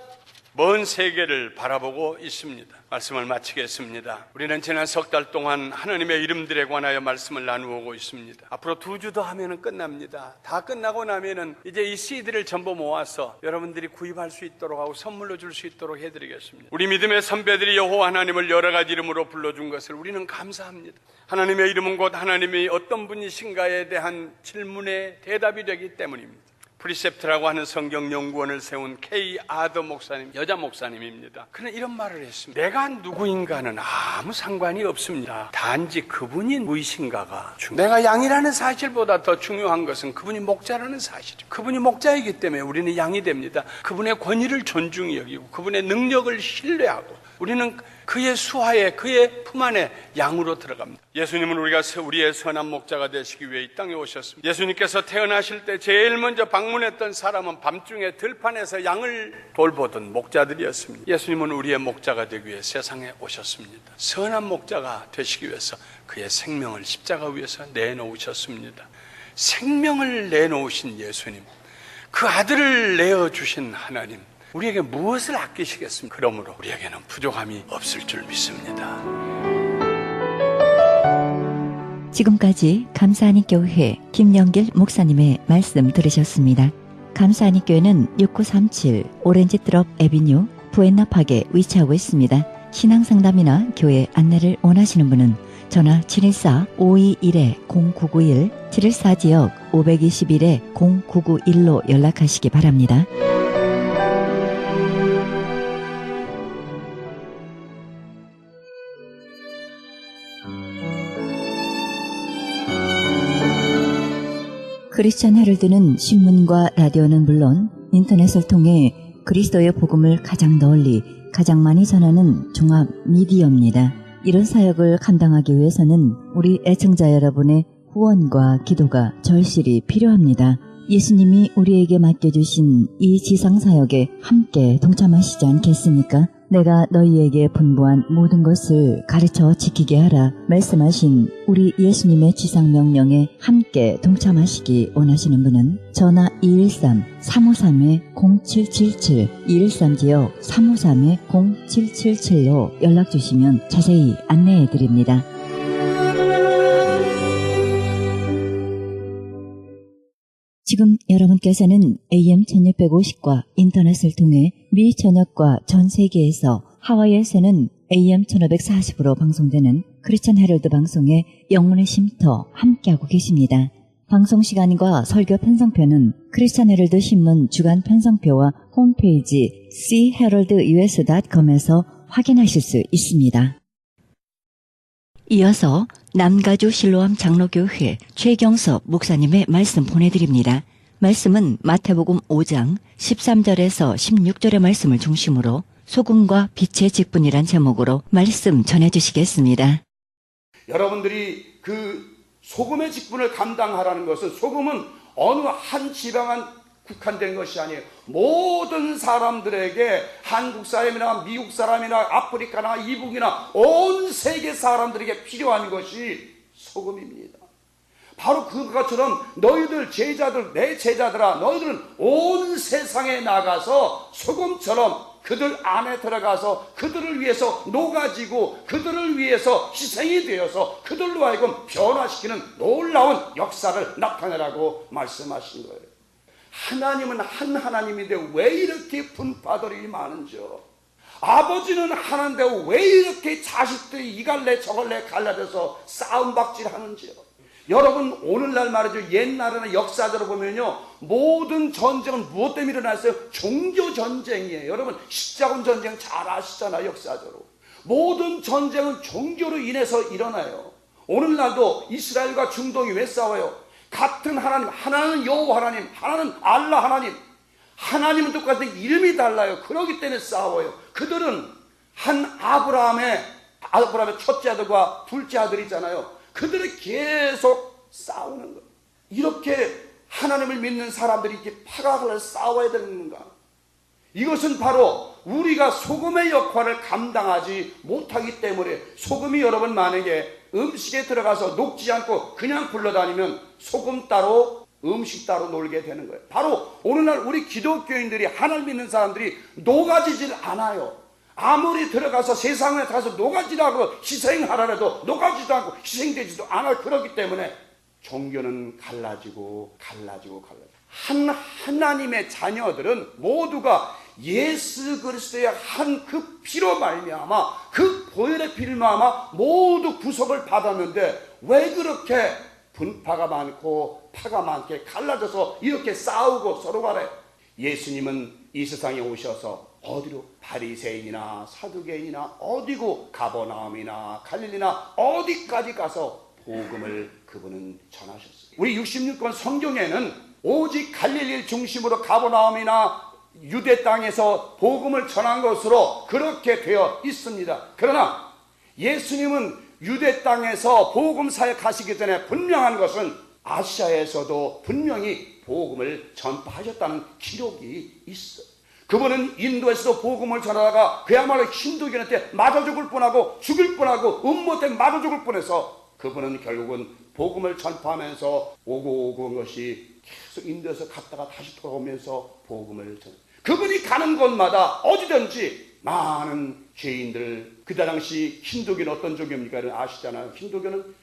먼 세계를 바라보고 있습니다. 말씀을 마치겠습니다. 우리는 지난 석 달 동안 하나님의 이름들에 관하여 말씀을 나누고 있습니다. 앞으로 2주 더 하면 끝납니다. 다 끝나고 나면은 이제 이 CD를 전부 모아서 여러분들이 구입할 수 있도록 하고 선물로 줄 수 있도록 해드리겠습니다. 우리 믿음의 선배들이 여호와 하나님을 여러 가지 이름으로 불러준 것을 우리는 감사합니다. 하나님의 이름은 곧 하나님이 어떤 분이신가에 대한 질문에 대답이 되기 때문입니다. 프리셉트라고 하는 성경 연구원을 세운 K. 아더 목사님, 여자 목사님입니다. 그는 이런 말을 했습니다. 내가 누구인가는 아무 상관이 없습니다. 단지 그분이 무엇인가가 중요합니다. 내가 양이라는 사실보다 더 중요한 것은 그분이 목자라는 사실입니다. 그분이 목자이기 때문에 우리는 양이 됩니다. 그분의 권위를 존중히 여기고 그분의 능력을 신뢰하고 우리는 그의 수하에 그의 품 안에 양으로 들어갑니다. 예수님은 우리의 선한 목자가 되시기 위해 이 땅에 오셨습니다. 예수님께서 태어나실 때 제일 먼저 방문했던 사람은 밤중에 들판에서 양을 돌보던 목자들이었습니다. 예수님은 우리의 목자가 되기 위해 세상에 오셨습니다. 선한 목자가 되시기 위해서 그의 생명을 십자가 위에서 내놓으셨습니다. 생명을 내놓으신 예수님, 그 아들을 내어주신 하나님, 우리에게 무엇을 아끼시겠습니까? 그러므로 우리에게는 부족함이 없을 줄 믿습니다. 지금까지 감사하니 교회 김영길 목사님의 말씀 들으셨습니다. 감사하니 교회는 6937 오렌지 트럭 에비뉴 부엔나팍에 위치하고 있습니다. 신앙상담이나 교회 안내를 원하시는 분은 전화 714-521-0991, 714지역 521-0991로 연락하시기 바랍니다. 크리스천 헤럴드는 신문과 라디오는 물론 인터넷을 통해 그리스도의 복음을 가장 널리 가장 많이 전하는 종합 미디어입니다. 이런 사역을 감당하기 위해서는 우리 애청자 여러분의 후원과 기도가 절실히 필요합니다. 예수님이 우리에게 맡겨주신 이 지상사역에 함께 동참하시지 않겠습니까? 내가 너희에게 분부한 모든 것을 가르쳐 지키게 하라 말씀하신 우리 예수님의 지상명령에 함께 동참하시기 원하시는 분은 전화 213-353-0777, 213지역 353-0777로 연락주시면 자세히 안내해드립니다. 지금 여러분께서는 AM 1650과 인터넷을 통해 미 전역과 전 세계에서 하와이에서는 AM 1540으로 방송되는 크리스천 헤럴드 방송의 영혼의 쉼터 함께하고 계십니다. 방송 시간과 설교 편성표는 크리스천 헤럴드 신문 주간 편성표와 홈페이지 cheheraldus.com에서 확인하실 수 있습니다. 이어서 남가주 실로암 장로교회 최경섭 목사님의 말씀 보내드립니다. 말씀은 마태복음 5장 13절에서 16절의 말씀을 중심으로 소금과 빛의 직분이란 제목으로 말씀 전해주시겠습니다. 여러분들이 그 소금의 직분을 감당하라는 것은 소금은 어느 한 지방한 국한된 것이 아니에요. 모든 사람들에게 한국 사람이나 미국 사람이나 아프리카나 이북이나 온 세계 사람들에게 필요한 것이 소금입니다. 바로 그것처럼 너희들 제자들, 내 제자들아, 너희들은 온 세상에 나가서 소금처럼 그들 안에 들어가서 그들을 위해서 녹아지고 그들을 위해서 희생이 되어서 그들로 하여금 변화시키는 놀라운 역사를 나타내라고 말씀하신 거예요. 하나님은 한 하나님인데 왜 이렇게 분파들이 많은지요? 아버지는 하나인데 왜 이렇게 자식들이 이갈래 저갈래 갈라져서 싸움박질 하는지요? 여러분 오늘날 말이죠, 옛날에는 역사적으로 보면요, 모든 전쟁은 무엇 때문에 일어났어요? 종교전쟁이에요. 여러분 십자군 전쟁 잘 아시잖아요. 역사적으로 모든 전쟁은 종교로 인해서 일어나요. 오늘날도 이스라엘과 중동이 왜 싸워요? 같은 하나님, 하나는 여호와 하나님, 하나는 알라 하나님, 하나님은 똑같은데 이름이 달라요. 그러기 때문에 싸워요. 그들은 한 아브라함의 첫째 아들과 둘째 아들이잖아요. 그들은 계속 싸우는 거예요. 이렇게 하나님을 믿는 사람들이 이렇게 파각을 싸워야 되는 건가? 이것은 바로 우리가 소금의 역할을 감당하지 못하기 때문에, 소금이 여러분 만약에 음식에 들어가서 녹지 않고 그냥 굴러다니면 소금 따로 음식 따로 놀게 되는 거예요. 바로 오늘날 우리 기독교인들이, 하나님 믿는 사람들이 녹아지질 않아요. 아무리 들어가서 세상에 가서 녹아지라고 희생하라 해도 녹아지도 않고 희생되지도 않아요. 그렇기 때문에 종교는 갈라지고 하나님의 자녀들은 모두가 예수 그리스도의 한 그 피로 말미암아, 그 보혈의 피를 말미암아 모두 구속을 받았는데 왜 그렇게 분파가 많고 파가 많게 갈라져서 이렇게 싸우고 서로 간에? 예수님은 이 세상에 오셔서 어디로? 바리새인이나 사두개인이나 어디고 가버나움이나 갈릴리나 어디까지 가서 복음을 그분은 전하셨어요. 우리 66권 성경에는 오직 갈릴리를 중심으로 가버나움이나 유대 땅에서 복음을 전한 것으로 그렇게 되어 있습니다. 그러나 예수님은 유대 땅에서 복음 사역하시기 전에 분명한 것은 아시아에서도 분명히 복음을 전파하셨다는 기록이 있어요. 그분은 인도에서도 복음을 전하다가 그야말로 힌두교한테 맞아 죽을 뻔하고 죽을 뻔하고 음모때 맞아 죽을 뻔해서 그분은 결국은 복음을 전파하면서 오고 온 것이 계속 인도에서 갔다가 다시 돌아오면서 복음을 전해. 그분이 가는 곳마다 어디든지 많은 죄인들, 그 당시 힌두교는 어떤 종교입니까? 아시잖아요.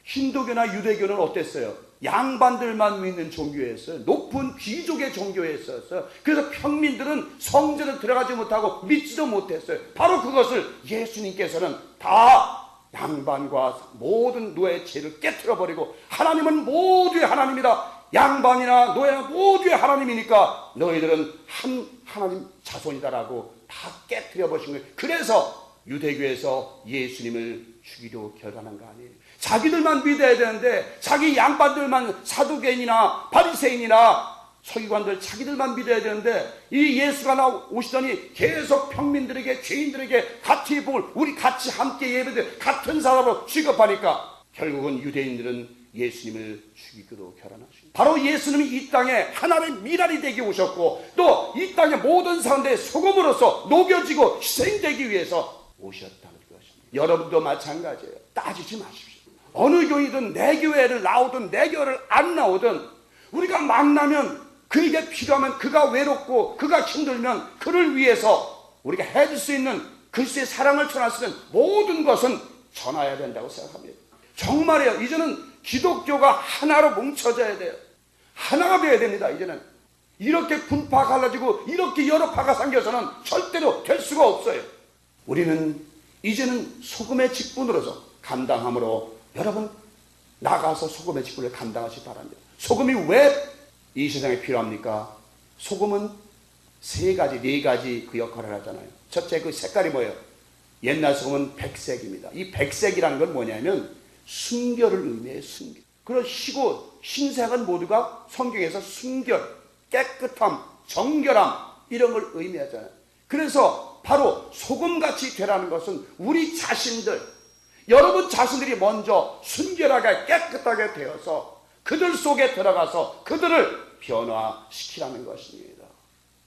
힌두교나 유대교는 어땠어요? 양반들만 믿는 종교였어요. 높은 귀족의 종교였어요. 그래서 평민들은 성전에 들어가지 못하고 믿지도 못했어요. 바로 그것을 예수님께서는 다 양반과 모든 노예의 죄를 깨트려버리고, 하나님은 모두의 하나님이다. 양반이나 노예나 모두의 하나님이니까 너희들은 한 하나님 자손이다라고 다 깨트려 버신 거예요. 그래서 유대교에서 예수님을 죽이려 결단한 거 아니에요. 자기들만 믿어야 되는데, 자기 양반들만, 사두개인이나 바리새인이나 서기관들 자기들만 믿어야 되는데, 이 예수가 오시더니 계속 평민들에게, 죄인들에게 같이 복을, 우리 같이 함께 예배돼 같은 사람으로 취급하니까 결국은 유대인들은 예수님을 죽이기로 결단하십니다. 바로 예수님이 이 땅에 하나님의 미랄이 되게 오셨고, 또 이 땅의 모든 사람들의 소금으로서 녹여지고 희생되기 위해서 오셨다는 것입니다. 여러분도 마찬가지예요. 따지지 마십시오. 어느 교회든, 내 교회를 나오든 내 교회를 안 나오든, 우리가 만나면 그에게 필요하면, 그가 외롭고 그가 힘들면 그를 위해서 우리가 해줄 수 있는 그리스도의 사랑을 전할 수 있는 모든 것은 전해야 된다고 생각합니다. 정말이에요. 이제는 기독교가 하나로 뭉쳐져야 돼요. 하나가 되어야 됩니다. 이제는 이렇게 분파 갈라지고 이렇게 여러 파가 생겨서는 절대로 될 수가 없어요. 우리는 이제는 소금의 직분으로서 감당함으로, 여러분 나가서 소금의 직분을 감당하시기 바랍니다. 소금이 왜 이 세상에 필요합니까? 소금은 세 가지, 네 가지 그 역할을 하잖아요. 첫째, 그 색깔이 뭐예요? 옛날 소금은 백색입니다. 이 백색이라는 건 뭐냐면 순결을 의미해요. 순결. 그리고 희고 흰색은 모두가 성경에서 순결, 깨끗함, 정결함 이런 걸 의미하잖아요. 그래서 바로 소금같이 되라는 것은 우리 자신들, 여러분 자신들이 먼저 순결하게 깨끗하게 되어서 그들 속에 들어가서 그들을 변화시키라는 것입니다.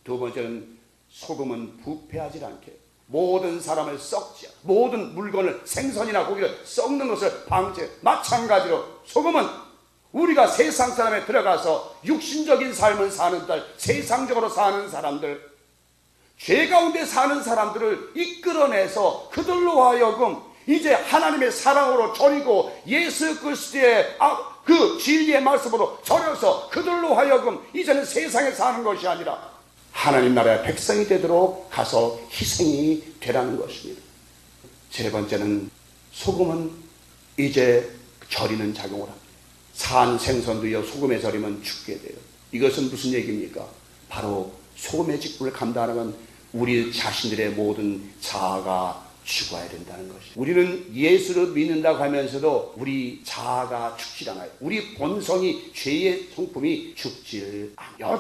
두 번째는 소금은 부패하지 않게, 모든 사람을 썩지, 모든 물건을, 생선이나 고기를 썩는 것을 방제. 마찬가지로 소금은 우리가 세상 사람에 들어가서 육신적인 삶을 사는 들, 세상적으로 사는 사람들, 죄 가운데 사는 사람들을 이끌어내서 그들로 하여금 이제 하나님의 사랑으로 절이고 예수 그리스도의 그 진리의 말씀으로 절여서 그들로 하여금 이제는 세상에 사는 것이 아니라 하나님 나라의 백성이 되도록 가서 희생이 되라는 것입니다. 세 번째는 소금은 이제 절이는 작용을 합니다. 산 생선도요 소금에 절이면 죽게 돼요. 이것은 무슨 얘기입니까? 바로 소금의 직분을 감당하는 건 우리 자신들의 모든 자아가 죽어야 된다는 것이죠. 우리는 예수를 믿는다고 하면서도 우리 자아가 죽질 않아요. 우리 본성이, 죄의 성품이 죽질 않아요.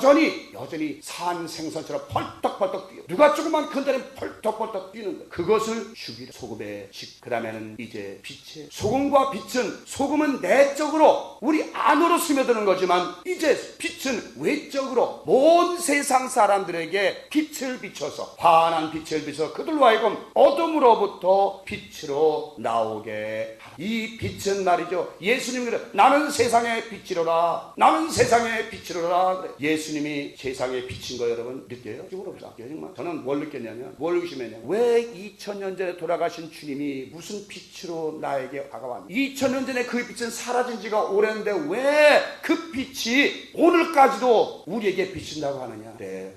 여전히 산 생선처럼 펄떡펄떡 뛰어. 누가 조금만 큰다면 펄떡펄떡 뛰는 거예요. 그것을 죽이라. 소금의 직. 그 다음에는 이제 빛의, 소금과 빛은, 소금은 내적으로 우리 안으로 스며드는 거지만 이제 빛은 외적으로 온 세상 사람들에게 빛을 비춰서, 환한 빛을 비춰서 그들로 하여금 어둠으로부터 빛으로 나오게 하라. 이 빛은 말이죠, 예수님이 그래, 나는 세상의 빛이로라, 나는 세상의 빛이로라. 그래. 예수님이 세상의 빛인 거 여러분 느껴요? 정말 저는 뭘 느꼈냐면, 뭘 의심했냐면, 왜 2000년 전에 돌아가신 주님이 무슨 빛으로 나에게 다가왔냐. 2000년 전에 그 빛은 사라진 지가 오랜데 왜 그 빛이 오늘까지도 우리에게 비친다고 하느냐. 네,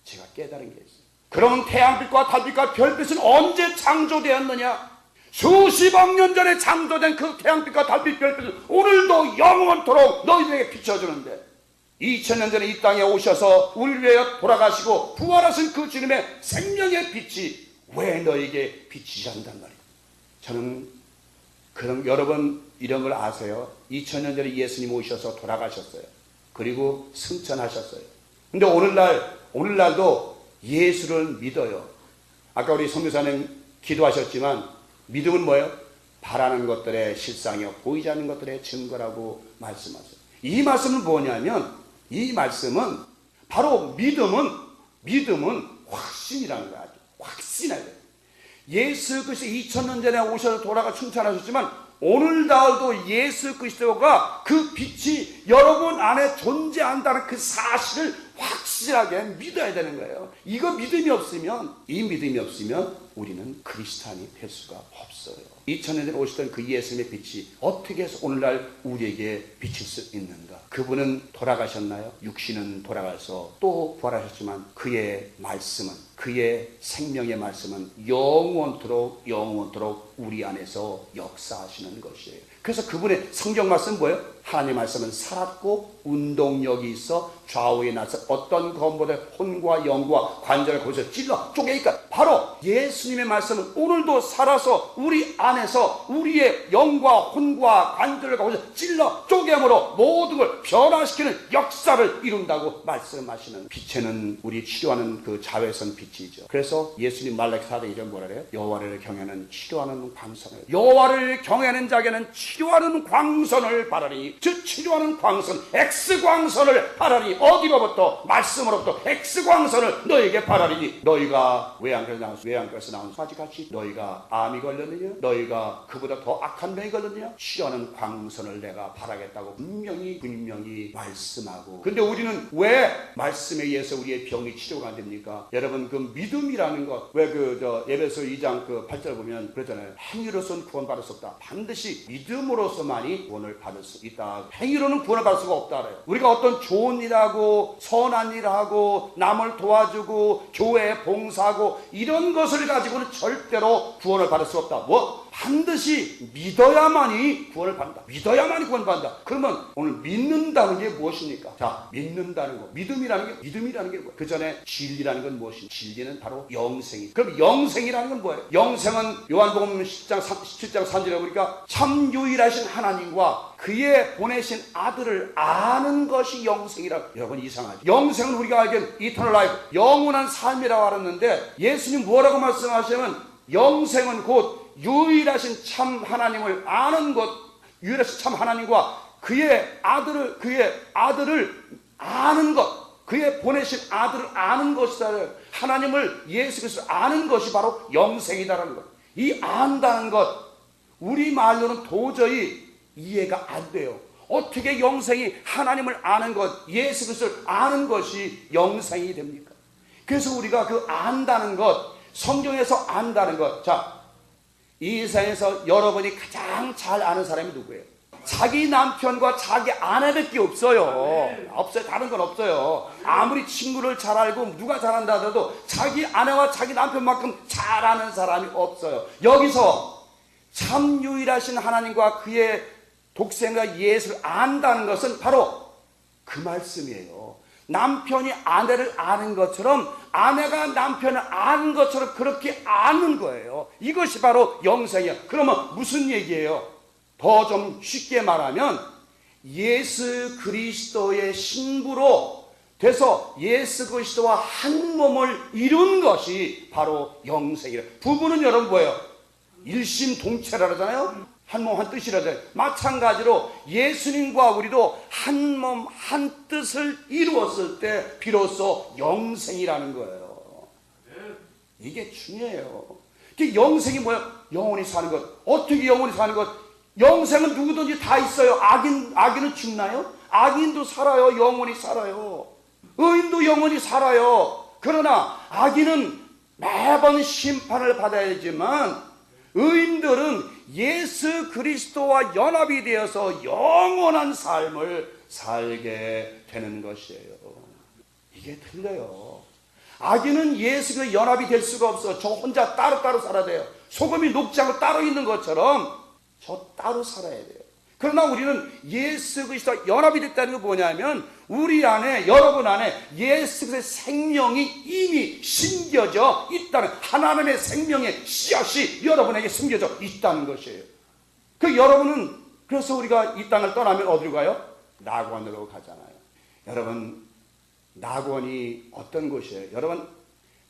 제가 깨달은 게 있어요. 그럼 태양빛과 달빛과 별빛은 언제 창조되었느냐? 수십억 년 전에 창조된 그 태양빛과 달빛, 별빛은 오늘도 영원토록 너희들에게 비춰주는데, 2000년 전에 이 땅에 오셔서 우리를 위하여 돌아가시고 부활하신 그 주님의 생명의 빛이 왜 너에게 빛이지 않단 말이에요. 저는 그럼 여러분 이런 걸 아세요? 2000년 전에 예수님 오셔서 돌아가셨어요. 그리고 승천하셨어요. 근데 오늘날도 예수를 믿어요. 아까 우리 성교사님 기도하셨지만, 믿음은 뭐예요? 바라는 것들의 실상이요, 보이지 않는 것들의 증거라고 말씀하세요. 이 말씀은 뭐냐면, 이 말씀은 바로 믿음은 확신이라는 거야. 확신해야 돼요. 예수 그리스도 2000년 전에 오셔서 돌아가 승천하셨지만, 오늘날도 예수 그리스도가 그 빛이 여러분 안에 존재한다는 그 사실을 확실하게 믿어야 되는 거예요. 이 믿음이 없으면 우리는 그리스도인이 될 수가 없어요. 2000년 전에 오셨던 그 예수님의 빛이 어떻게 해서 오늘날 우리에게 비칠 수 있는가? 그분은 돌아가셨나요? 육신은 돌아가서 또 부활하셨지만 그의 말씀은, 그의 생명의 말씀은 영원토록 우리 안에서 역사하시는 것이에요. 그래서 그분의 성경 말씀은 뭐예요? 하나님 말씀은 살았고 운동력이 있어 좌우에 나서 어떤 검보다 혼과 영과 관절을 거기서 찔러 쪼개니까, 바로 예수님의 말씀은 오늘도 살아서 우리 안에서 우리의 영과 혼과 관절을 거기서 찔러 쪼개므로 모든 걸 변화시키는 역사를 이룬다고 말씀하시는, 빛에는 우리 치료하는 그 자외선 빛이죠. 그래서 예수님 말라기 4장에 뭐라 그래요? 여호와를 경외하는 치료하는 광선을, 여호와를 경외하는 자에게는 치료하는 광선을 바라니, 즉 치료하는 광선, X광선을 바라니. 어디로부터? 말씀으로부터 X광선을 너에게 바라니. 너희가 외양간에서 나온 사지같이 너희가 암이 걸렸느냐? 너희가 그보다 더 악한 병이 걸렸느냐? 치료하는 광선을 내가 바라겠다고 분명히 말씀하고. 근데 우리는 왜 말씀에 의해서 우리의 병이 치료가 안 됩니까? 여러분, 그 믿음이라는 것, 왜 에베소 2장 8절 보면 그러잖아요. 행위로서는 구원받을 수 없다. 반드시 믿음으로서만이 구원을 받을 수 있다. 행위로는 구원을 받을 수가 없다 그래요. 우리가 어떤 좋은 일하고 선한 일하고 남을 도와주고 교회에 봉사하고 이런 것을 가지고는 절대로 구원을 받을 수 없다. 반드시 믿어야만이 구원을 받는다. 믿어야만이 구원을 받는다. 그러면 오늘 믿는다는 게 무엇입니까? 자, 믿는다는 거, 믿음이라는 게 뭐예요? 그 전에 진리라는 건 무엇입니까? 진리는 바로 영생이. 그럼 영생이라는 건 뭐예요? 영생은 요한복음 17장 3절에 보니까 참 유일하신 하나님과 그의 보내신 아들을 아는 것이 영생이라고. 여러분, 이상하죠? 영생은 우리가 알기엔 이터널 라이프, 영원한 삶이라고 알았는데, 예수님 뭐라고 말씀하시면 영생은 곧 유일하신 참 하나님을 아는 것, 유일하신 참 하나님과 그의 아들을 아는 것, 그의 보내신 아들을 아는 것이다. 하나님을, 예수 그리스도를 아는 것이 바로 영생이다라는 것. 이 안다는 것, 우리 말로는 도저히 이해가 안 돼요. 어떻게 영생이 하나님을 아는 것, 예수 그리스도를 아는 것이 영생이 됩니까? 그래서 우리가 그 안다는 것, 성경에서 안다는 것. 자, 이 세상에서 여러분이 가장 잘 아는 사람이 누구예요? 자기 남편과 자기 아내밖에 없어요. 없어요. 다른 건 없어요. 아무리 친구를 잘 알고 누가 잘한다 하더라도 자기 아내와 자기 남편만큼 잘 아는 사람이 없어요. 여기서 참 유일하신 하나님과 그의 독생자 예수를 안다는 것은 바로 그 말씀이에요. 남편이 아내를 아는 것처럼, 아내가 남편을 아는 것처럼 그렇게 아는 거예요. 이것이 바로 영생이에요. 그러면 무슨 얘기예요? 더 좀 쉽게 말하면 예수 그리스도의 신부로 돼서 예수 그리스도와 한 몸을 이룬 것이 바로 영생이에요. 부부는 여러분 뭐예요? 일심동체라 그러잖아요. 한 몸 한 뜻이라잖아요. 마찬가지로 예수님과 우리도 한 몸 한 뜻을 이루었을 때 비로소 영생이라는 거예요. 이게 중요해요. 이게 영생이 뭐야? 영원히 사는 것. 어떻게 영원히 사는 것? 영생은 누구든지 다 있어요. 악인은 죽나요? 악인도 살아요. 영원히 살아요. 의인도 영원히 살아요. 그러나 악인은 매번 심판을 받아야지만 의인들은 예수 그리스도와 연합이 되어서 영원한 삶을 살게 되는 것이에요. 이게 틀려요. 악인은 예수가 연합이 될 수가 없어. 저 혼자 따로따로 살아야 돼요. 소금이 녹지 않고 따로 있는 것처럼 저 따로 살아야 돼요. 그러나 우리는 예수 그리스도와 연합이 됐다는 게 뭐냐면 우리 안에, 여러분 안에 예수 그리스도의 생명이 이미 심겨져 있다는, 하나님의 생명의 씨앗이 여러분에게 숨겨져 있다는 것이에요. 그 여러분은, 그래서 우리가 이 땅을 떠나면 어디로 가요? 낙원으로 가잖아요. 여러분, 낙원이 어떤 곳이에요? 여러분,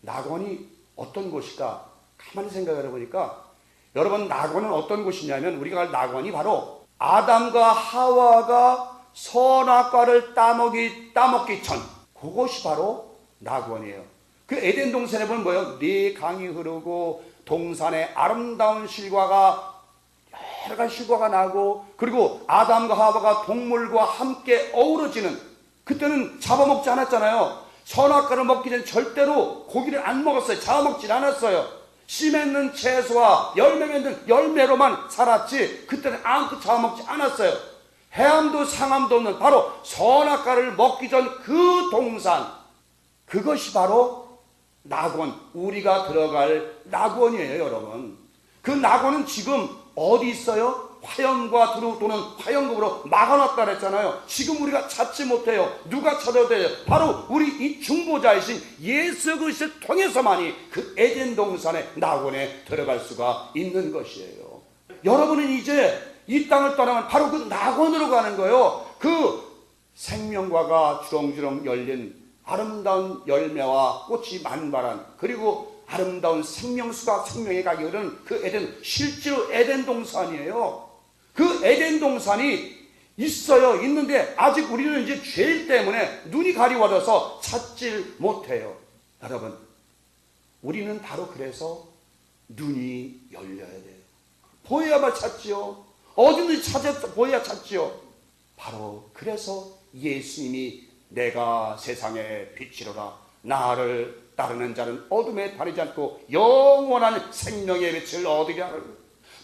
낙원이 어떤 곳일까? 가만히 생각을 해보니까 여러분, 낙원은 어떤 곳이냐면 우리가 갈 낙원이 바로 아담과 하와가 선악과를 따먹기 전, 그것이 바로 낙원이에요. 그 에덴 동산에 보면 뭐예요? 네 강이 흐르고 동산에 아름다운 실과가, 여러 가지 실과가 나고, 그리고 아담과 하와가 동물과 함께 어우러지는, 그때는 잡아먹지 않았잖아요. 선악과를 먹기 전에 절대로 고기를 안 먹었어요. 잡아먹지 않았어요. 씨 맺는 채소와 열매 맺는 열매로만 살았지 그때는 아무것도 잡아먹지 않았어요. 해암도 상암도 없는 바로 선악과를 먹기 전 그 동산, 그것이 바로 낙원, 우리가 들어갈 낙원이에요. 여러분, 그 낙원은 지금 어디 있어요? 화염과 또는 화염금으로 막아놨다 그랬잖아요. 지금 우리가 찾지 못해요. 누가 찾아도 돼요? 바로 우리 이 중보자이신 예수 그리스도를 통해서만이 그 에덴 동산의 낙원에 들어갈 수가 있는 것이에요. 여러분은 이제 이 땅을 떠나면 바로 그 낙원으로 가는 거예요. 그 생명과가 주렁주렁 열린 아름다운 열매와 꽃이 만발한, 그리고 아름다운 생명수가 생명의 가게 흐르는 그 에덴, 실제로 에덴 동산이에요. 그 에덴 동산이 있어요. 있는데 아직 우리는 이제 죄 때문에 눈이 가리워져서 찾질 못해요. 여러분, 우리는 바로 그래서 눈이 열려야 돼요. 보여야만 찾지요. 어디든지 보여야 찾지요. 바로 그래서 예수님이 내가 세상의 빛이로라, 나를 따르는 자는 어둠에 다니지 않고 영원한 생명의 빛을 얻으게 하는,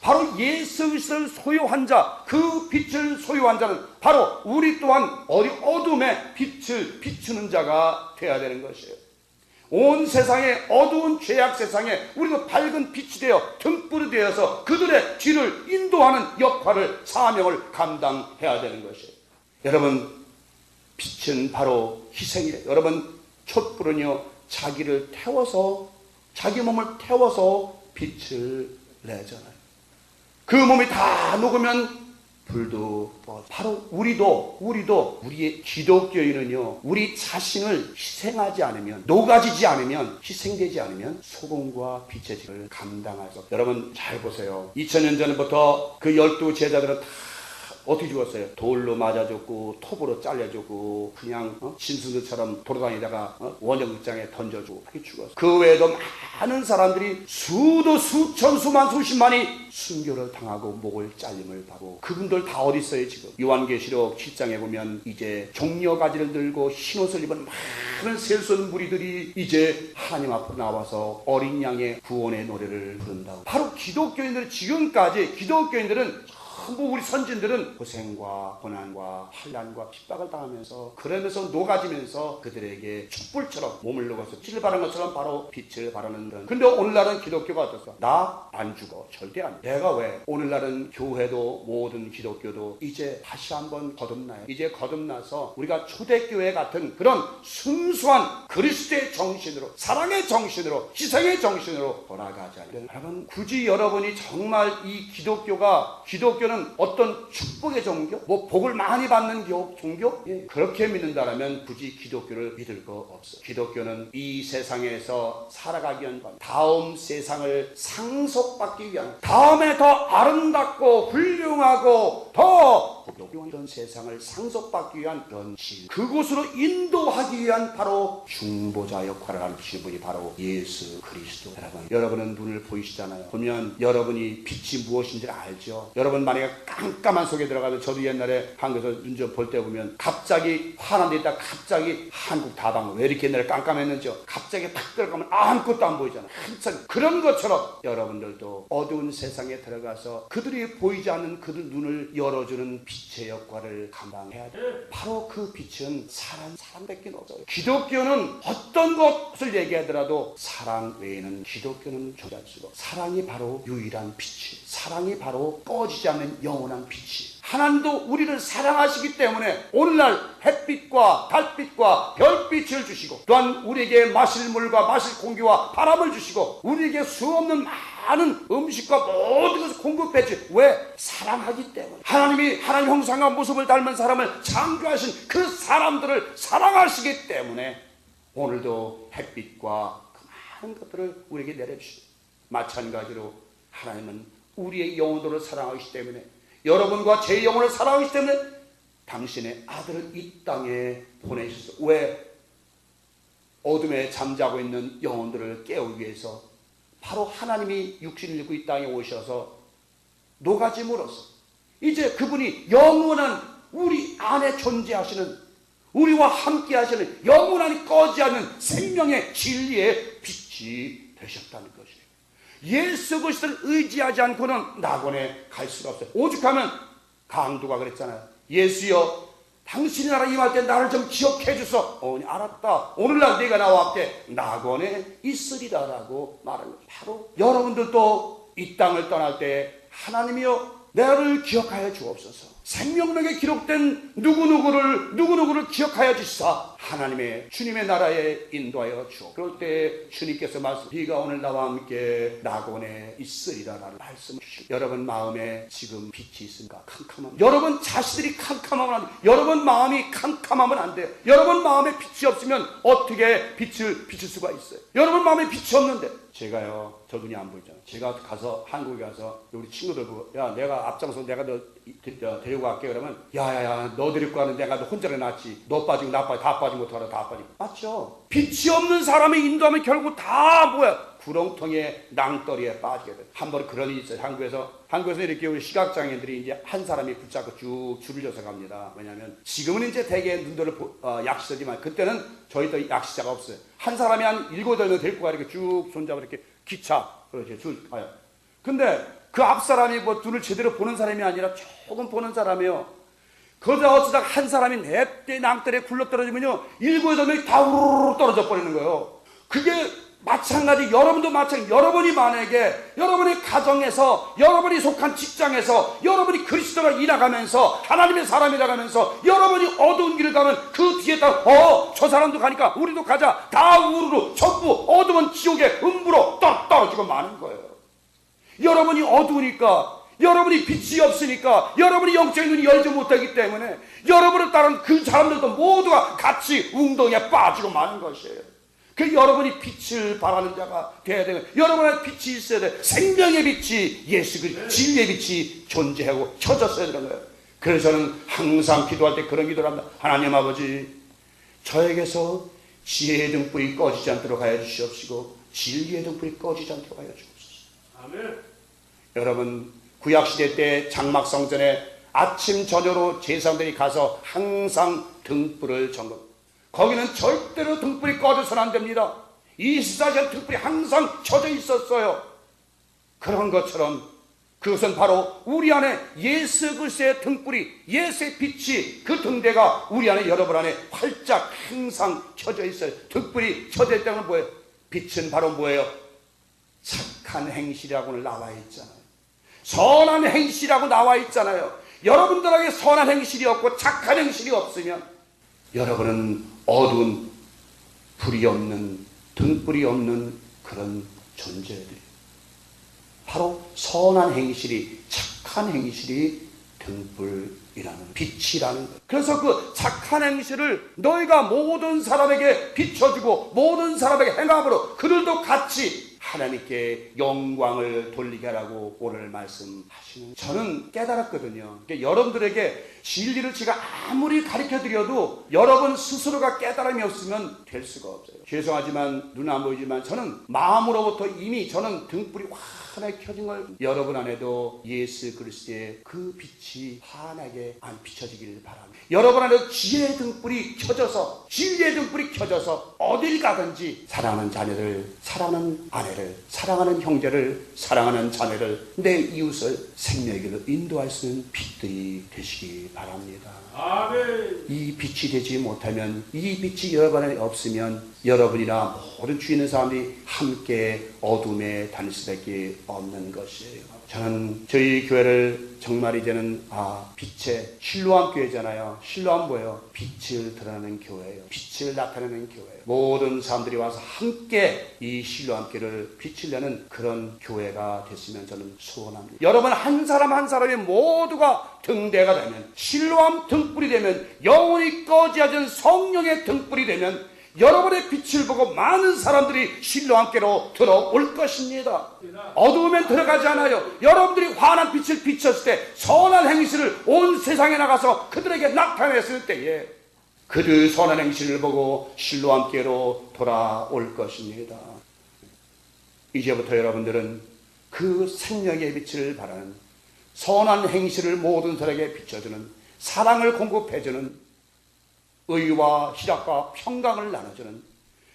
바로 예수 그리스도를 소유한 자, 그 빛을 소유한 자는 바로 우리 또한 어둠의 빛을 비추는 자가 되어야 되는 것이에요. 온 세상에, 어두운 죄악 세상에 우리도 밝은 빛이 되어 등불이 되어서 그들의 뒤를 인도하는 역할을, 사명을 감당해야 되는 것이에요. 여러분, 빛은 바로 희생이에요. 여러분, 촛불은요, 자기를 태워서, 자기 몸을 태워서 빛을 내잖아요. 그 몸이 다 녹으면 불도 꺼져. 바로 우리도 우리의 기독교인은요, 우리 자신을 희생하지 않으면, 녹아지지 않으면, 희생되지 않으면 소금과 빛의 직을 감당할 수 없어요. 여러분 잘 보세요. 2000년 전부터 그 12 제자들은 다 어떻게 죽었어요? 돌로 맞아 죽고, 톱으로 잘려 죽고, 그냥 신수들처럼 돌아다니다가 원형극장에 던져주고 그렇게 죽었어요. 그 외에도 많은 사람들이 수천 수만 수십만이 순교를 당하고 목을 잘림을 받고, 그분들 다 어디 있어요? 지금 요한계시록 7장에 보면 이제 종려가지를 들고 흰옷을 입은 많은 셀소는 무리들이 이제 하나님 앞으로 나와서 어린 양의 구원의 노래를 부른다고. 바로 기독교인들은, 지금까지 기독교인들은 전부, 우리 선진들은 고생과 고난과 환난과 핍박을 당하면서, 그러면서 녹아지면서 그들에게 촛불처럼 몸을 녹아서 빛을 바라는 것처럼 바로 빛을 바라는 그런. 근데 오늘날은 기독교가 어떻습니까? 나 안 죽어. 절대 안 돼. 내가 왜? 오늘날은 교회도, 모든 기독교도 이제 다시 한번 거듭나요. 이제 거듭나서 우리가 초대교회 같은 그런 순수한 그리스도의 정신으로, 사랑의 정신으로, 희생의 정신으로 돌아가자. 여러분, 굳이 여러분이 정말 이 기독교는 기독교는 어떤 축복의 종교? 뭐 복을 많이 받는 종교? 예. 그렇게 믿는다라면 굳이 기독교를 믿을 거 없어. 기독교는 이 세상에서 살아가기 위한 것, 다음 세상을 상속받기 위한, 다음에 더 아름답고 훌륭하고 더 이런 세상을 상속받기 위한 그런 길, 그곳으로 인도하기 위한 바로 중보자 역할을 하는 분이 바로 예수 그리스도. 여러분은 눈을 보이시잖아요. 보면 여러분이 빛이 무엇인지를 알죠. 여러분 만약에 깜깜한 속에 들어가도, 저도 옛날에 한국에서 눈 좀 볼 때 보면 갑자기 환한 데 있다 갑자기 한국 다방 왜 이렇게 옛날에 깜깜했는지요. 갑자기 탁 들어가면 아무것도 안 보이잖아요. 한참 그런 것처럼 여러분들도 어두운 세상에 들어가서 그들이 보이지 않는 그들 눈을 열어주는 빛의 역할을 감당해야 돼요. 바로 그 빛은 사랑밖에 없어요. 기독교는 어떤 것을 얘기하더라도 사랑 외에는 기독교는 존재할 수가 없어요. 사랑이 바로 유일한 빛이, 사랑이 바로 꺼지지 않는 영원한 빛이. 하나님도 우리를 사랑하시기 때문에 오늘날 햇빛과 달빛과 별빛을 주시고, 또한 우리에게 마실 물과 마실 공기와 바람을 주시고, 우리에게 수없는 많은 음식과 모든 것을 공급해 주시. 왜? 사랑하기 때문에. 하나님이 하나님 형상과 모습을 닮은 사람을 창조하신 그 사람들을 사랑하시기 때문에 오늘도 햇빛과 그 많은 것들을 우리에게 내려주시고, 마찬가지로 하나님은 우리의 영혼들을 사랑하시기 때문에, 여러분과 제 영혼을 사랑하시기 때문에 당신의 아들을 이 땅에 보내셨어요. 왜? 어둠에 잠자고 있는 영혼들을 깨우기 위해서. 바로 하나님이 육신을 입고 이 땅에 오셔서 녹아짐으로써 이제 그분이 영원한 우리 안에 존재하시는, 우리와 함께 하시는 영원한 꺼지지 않는 생명의 진리의 빛이 되셨다는 것이에요. 예수 그리스도를 의지하지 않고는 낙원에 갈 수가 없어요. 오죽하면 강도가 그랬잖아요. 예수여, 당신이 나라 임할 때 나를 좀 기억해 주소. 알았다. 오늘날 네가 나와 함께 낙원에 있으리라 라고 말하는 거예요. 바로 여러분들도 이 땅을 떠날 때 하나님이여 나를 기억하여 주옵소서. 생명록에 기록된 누구누구를 기억하여 주시사 하나님의 주님의 나라에 인도하여 주옵소서. 그럴 때 주님께서 네가 오늘 나와 함께 낙원에 있으리라 라는 말씀을 주시고, 여러분 마음에 지금 빛이 있습니까? 캄캄함. 여러분 자신들이 캄캄하면 안 돼요. 여러분 마음이 캄캄하면 안 돼요. 여러분 마음에 빛이 없으면 어떻게 빛을 비출 수가 있어요? 여러분 마음에 빛이 없는데. 제가요, 저 눈이 안 보이잖아요. 제가 가서 한국에 가서 우리 친구들 보고, 야 내가 앞장서 내가 너 데리고 갈게. 그러면 야야야 너 데리고 가는 내가 너 혼자를 놨지. 너 빠지고 나 빠지고 다 빠지고 어떡하라. 다 빠지고. 맞죠? 빛이 없는 사람이 인도하면 결국 다 뭐야? 구렁텅이에 낭떠리에 빠지게 돼. 한 번 그런 일이 있어요. 한국에서 이렇게 우리 시각장애인들이 이제 한 사람이 붙잡고 쭉 줄을 져서 갑니다. 왜냐하면 지금은 이제 대개 눈들을 약시자지만 그때는 저희도 약시자가 없어요. 한 사람이 한 7-8명 데리고 가 이렇게 쭉 손잡고 이렇게 기차 그렇지 줄 가요. 근데 그 앞 사람이 뭐 눈을 제대로 보는 사람이 아니라 조금 보는 사람이에요. 그러다 어쩌다가 한 사람이 냅대 낭떠리에 굴러 떨어지면요 7-8명이 다 우르르 떨어져 버리는 거예요. 그게 마찬가지, 여러분도 마찬가지. 여러분이 만약에 여러분의 가정에서, 여러분이 속한 직장에서, 여러분이 그리스도를 일하면서 하나님의 사람이라면서 여러분이 어두운 길을 가면 그 뒤에 다 저 사람도 가니까 우리도 가자. 다 우르르 전부 어두운 지옥의 음부로 떨어지고 마는 거예요. 여러분이 어두우니까, 여러분이 빛이 없으니까, 여러분이 영적인 눈이 열지 못하기 때문에 여러분을 따른 그 사람들도 모두가 같이 웅덩이에 빠지고 마는 것이에요. 그 여러분이 빛을 발하는 자가 되어야 되는, 여러분의 빛이 있어야 돼. 생명의 빛이, 예수 그리스도 진리의 빛이 존재하고 켜졌어야 되는 거예요. 그래서 저는 항상 기도할 때 그런 기도를 합니다. 하나님 아버지, 저에게서 지혜의 등불이 꺼지지 않도록 하여 주시옵시고 진리의 등불이 꺼지지 않도록 하여 주옵소서. 아멘. 여러분, 구약시대 때 장막성전에 아침 저녁으로 제사장들이 가서 항상 등불을 점검. 거기는 절대로 등불이 꺼져서는 안 됩니다. 24시간 등불이 항상 켜져 있었어요. 그런 것처럼 그것은 바로 우리 안에 예수 그리스도의 등불이, 예수의 빛이, 그 등대가 우리 안에, 여러분 안에 활짝 항상 켜져 있어요. 등불이 켜져 있다는 뭐예요? 빛은 바로 뭐예요? 착한 행실이라고 나와 있잖아요. 선한 행실이라고 나와 있잖아요. 여러분들에게 선한 행실이 없고 착한 행실이 없으면 여러분은 어두운 불이 없는, 등불이 없는 그런 존재들이에요. 바로 선한 행실이, 착한 행실이 등불이라는 빛이라는 것. 그래서 그 착한 행실을 너희가 모든 사람에게 비춰주고 모든 사람에게 행함으로 그들도 같이 하나님께 영광을 돌리게 하라고 오늘 말씀하시는, 저는 깨달았거든요. 그러니까 여러분들에게 진리를 제가 아무리 가르쳐드려도 여러분 스스로가 깨달음이 없으면 될 수가 없어요. 죄송하지만 눈 안 보이지만 저는 마음으로부터 이미 저는 등불이 환하게 켜진 걸, 여러분 안에도 예수 그리스도의 그 빛이 환하게 안 비춰지길 바랍니다. 여러분 안에도 지혜의 등불이 켜져서, 진리의 등불이 켜져서 어딜 가든지 사랑하는 자녀를, 사랑하는 아내를, 사랑하는 형제를, 사랑하는 자매를, 내 이웃을 생명의 길로 인도할 수 있는 빛들이 되시기 바랍니다. 아멘. 이 빛이 되지 못하면, 이 빛이 여러분 안에 없으면 여러분이나 모든 주위 있는 사람들이 함께 어둠에 다닐 수밖에 없는 것이에요. 저는 저희 교회를 정말 이제는 빛의 실로암 교회잖아요. 실로암 뭐예요? 빛을 드러내는 교회예요. 빛을 나타내는 교회예요. 모든 사람들이 와서 함께 이 실로암 교회를 빛을 내는 그런 교회가 됐으면 저는 소원합니다. 여러분 한 사람 한 사람이 모두가 등대가 되면, 실로암 등불이 되면, 영원히 꺼지지 않은 성령의 등불이 되면 여러분의 빛을 보고 많은 사람들이 실로암 함께로 들어올 것입니다. 어두우면 들어가지 않아요. 여러분들이 환한 빛을 비쳤을 때, 선한 행실을 온 세상에 나가서 그들에게 나타냈을 때에 그들 선한 행실을 보고 실로암 함께로 돌아올 것입니다. 이제부터 여러분들은 그 생명의 빛을 바라는, 선한 행실을 모든 사람에게 비춰주는, 사랑을 공급해주는, 의와 희락과 평강을 나눠주는,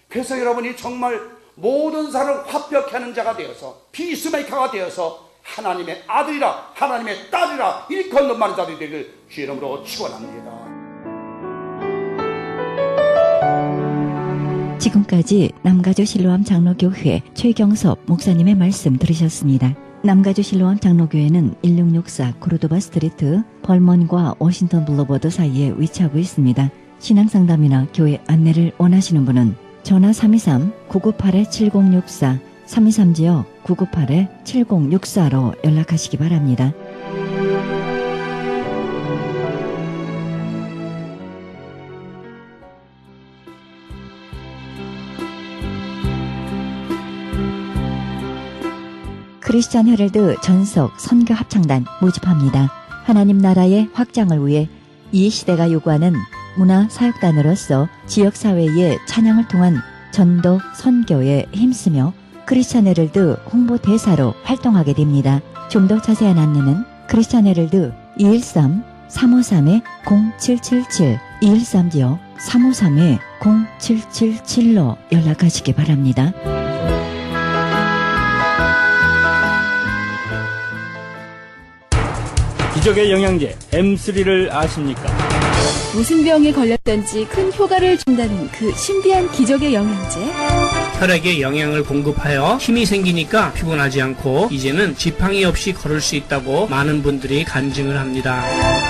그래서 여러분이 정말 모든 사람을 화평케 하는 자가 되어서, 피스메이커가 되어서 하나님의 아들이라, 하나님의 딸이라 일컫는 많은 자들이 되길 주의 이름으로 축원합니다. 지금까지 남가주 실로암 장로교회 최경섭 목사님의 말씀 들으셨습니다. 남가주 실로암 장로교회는 1664 코르도바 스트리트 벌먼과 워싱턴 블루버드 사이에 위치하고 있습니다. 신앙상담이나 교회 안내를 원하시는 분은 전화 323-998-7064, 323지역 998-7064로 연락하시기 바랍니다. 크리스찬 헤럴드 전속 선교 합창단 모집합니다. 하나님 나라의 확장을 위해 이 시대가 요구하는 문화 사역단으로서 지역사회의 찬양을 통한 전도 선교에 힘쓰며 크리스찬 헤럴드 홍보대사로 활동하게 됩니다. 좀 더 자세한 안내는 크리스찬 헤럴드 213-353-0777, 213지역 353-0777로 연락하시기 바랍니다. 기적의 영양제 M3를 아십니까? 무슨 병에 걸렸던지 큰 효과를 준다는 그 신비한 기적의 영양제. 혈액에 영양을 공급하여 힘이 생기니까 피곤하지 않고 이제는 지팡이 없이 걸을 수 있다고 많은 분들이 간증을 합니다.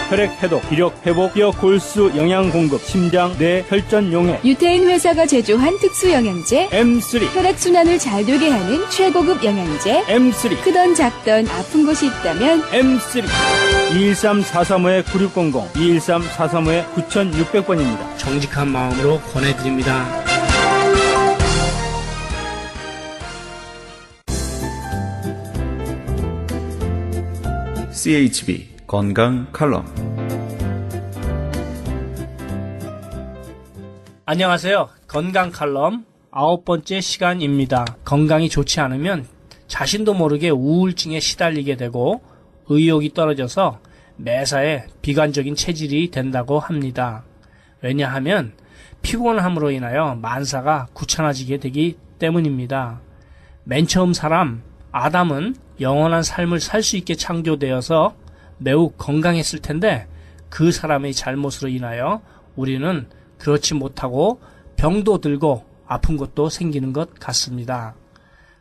혈액 해독, 기력 회복, 뼈 골수 영양 공급, 심장, 뇌, 혈전 용해. 유태인 회사가 제조한 특수 영양제 M3. 혈액 순환을 잘 되게 하는 최고급 영양제 M3. 크던 작던 아픈 곳이 있다면 M3. 213-435-9600, 213-435-9600번입니다. 정직한 마음으로 권해드립니다. CHB 건강 칼럼. 안녕하세요. 건강 칼럼 9번째 시간입니다. 건강이 좋지 않으면 자신도 모르게 우울증에 시달리게 되고 의욕이 떨어져서 매사에 비관적인 체질이 된다고 합니다. 왜냐하면 피곤함으로 인하여 만사가 귀찮아지게 되기 때문입니다. 맨 처음 사람 아담은 영원한 삶을 살 수 있게 창조되어서 매우 건강했을 텐데 그 사람의 잘못으로 인하여 우리는 그렇지 못하고 병도 들고 아픈 것도 생기는 것 같습니다.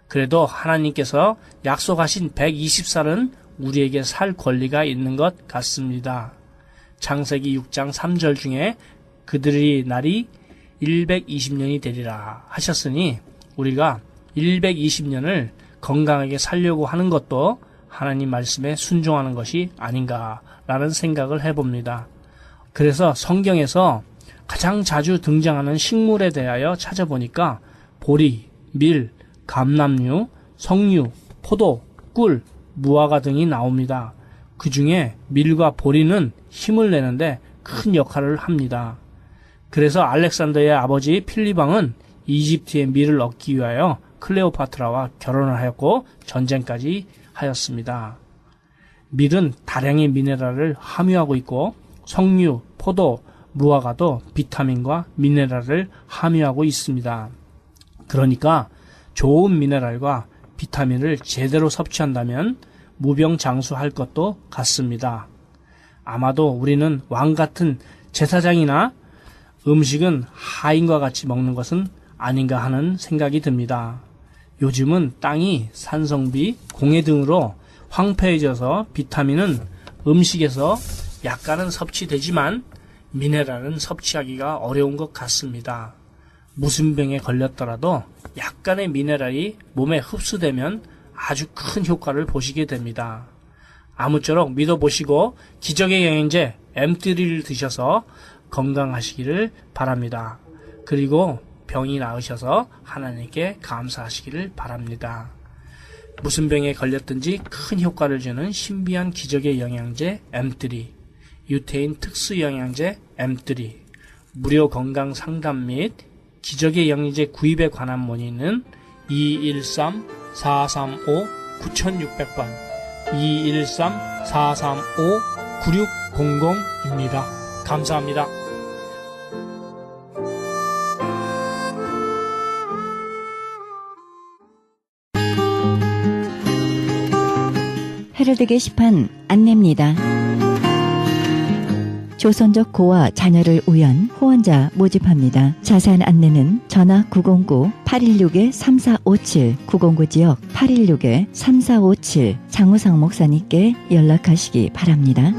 그래도 하나님께서 약속하신 120살은 우리에게 살 권리가 있는 것 같습니다. 창세기 6장 3절 중에 그들의 날이 120년이 되리라 하셨으니 우리가 120년을 건강하게 살려고 하는 것도 하나님 말씀에 순종하는 것이 아닌가라는 생각을 해봅니다. 그래서 성경에서 가장 자주 등장하는 식물에 대하여 찾아보니까 보리, 밀, 감람류, 석류, 포도, 꿀, 무화과 등이 나옵니다. 그 중에 밀과 보리는 힘을 내는데 큰 역할을 합니다. 그래서 알렉산더의 아버지 필립 왕은 이집트의 밀을 얻기 위하여 클레오파트라와 결혼을 하였고 전쟁까지 하였습니다. 밀은 다량의 미네랄을 함유하고 있고 석류, 포도, 무화과도 비타민과 미네랄을 함유하고 있습니다. 그러니까 좋은 미네랄과 비타민을 제대로 섭취한다면 무병장수할 것도 같습니다. 아마도 우리는 왕 같은 제사장이나 음식은 하인과 같이 먹는 것은 아닌가 하는 생각이 듭니다. 요즘은 땅이 산성비, 공해 등으로 황폐해져서 비타민은 음식에서 약간은 섭취되지만 미네랄은 섭취하기가 어려운 것 같습니다. 무슨 병에 걸렸더라도 약간의 미네랄이 몸에 흡수되면 아주 큰 효과를 보시게 됩니다. 아무쪼록 믿어보시고 기적의 영양제 M3를 드셔서 건강하시기를 바랍니다. 그리고 병이 나으셔서 하나님께 감사하시기를 바랍니다. 무슨 병에 걸렸든지 큰 효과를 주는 신비한 기적의 영양제 M3, 유태인 특수 영양제 M3, 무료 건강 상담 및 기적의 영양제 구입에 관한 문의는 213-435-9600번, 213-435-9600입니다. 감사합니다. 헤럴드 게시판 안내입니다. 조선족 고아 자녀를 위한 후원자 모집합니다. 자세한 안내는 전화 909-816-3457, 909 지역 816-3457 장우상 목사님께 연락하시기 바랍니다.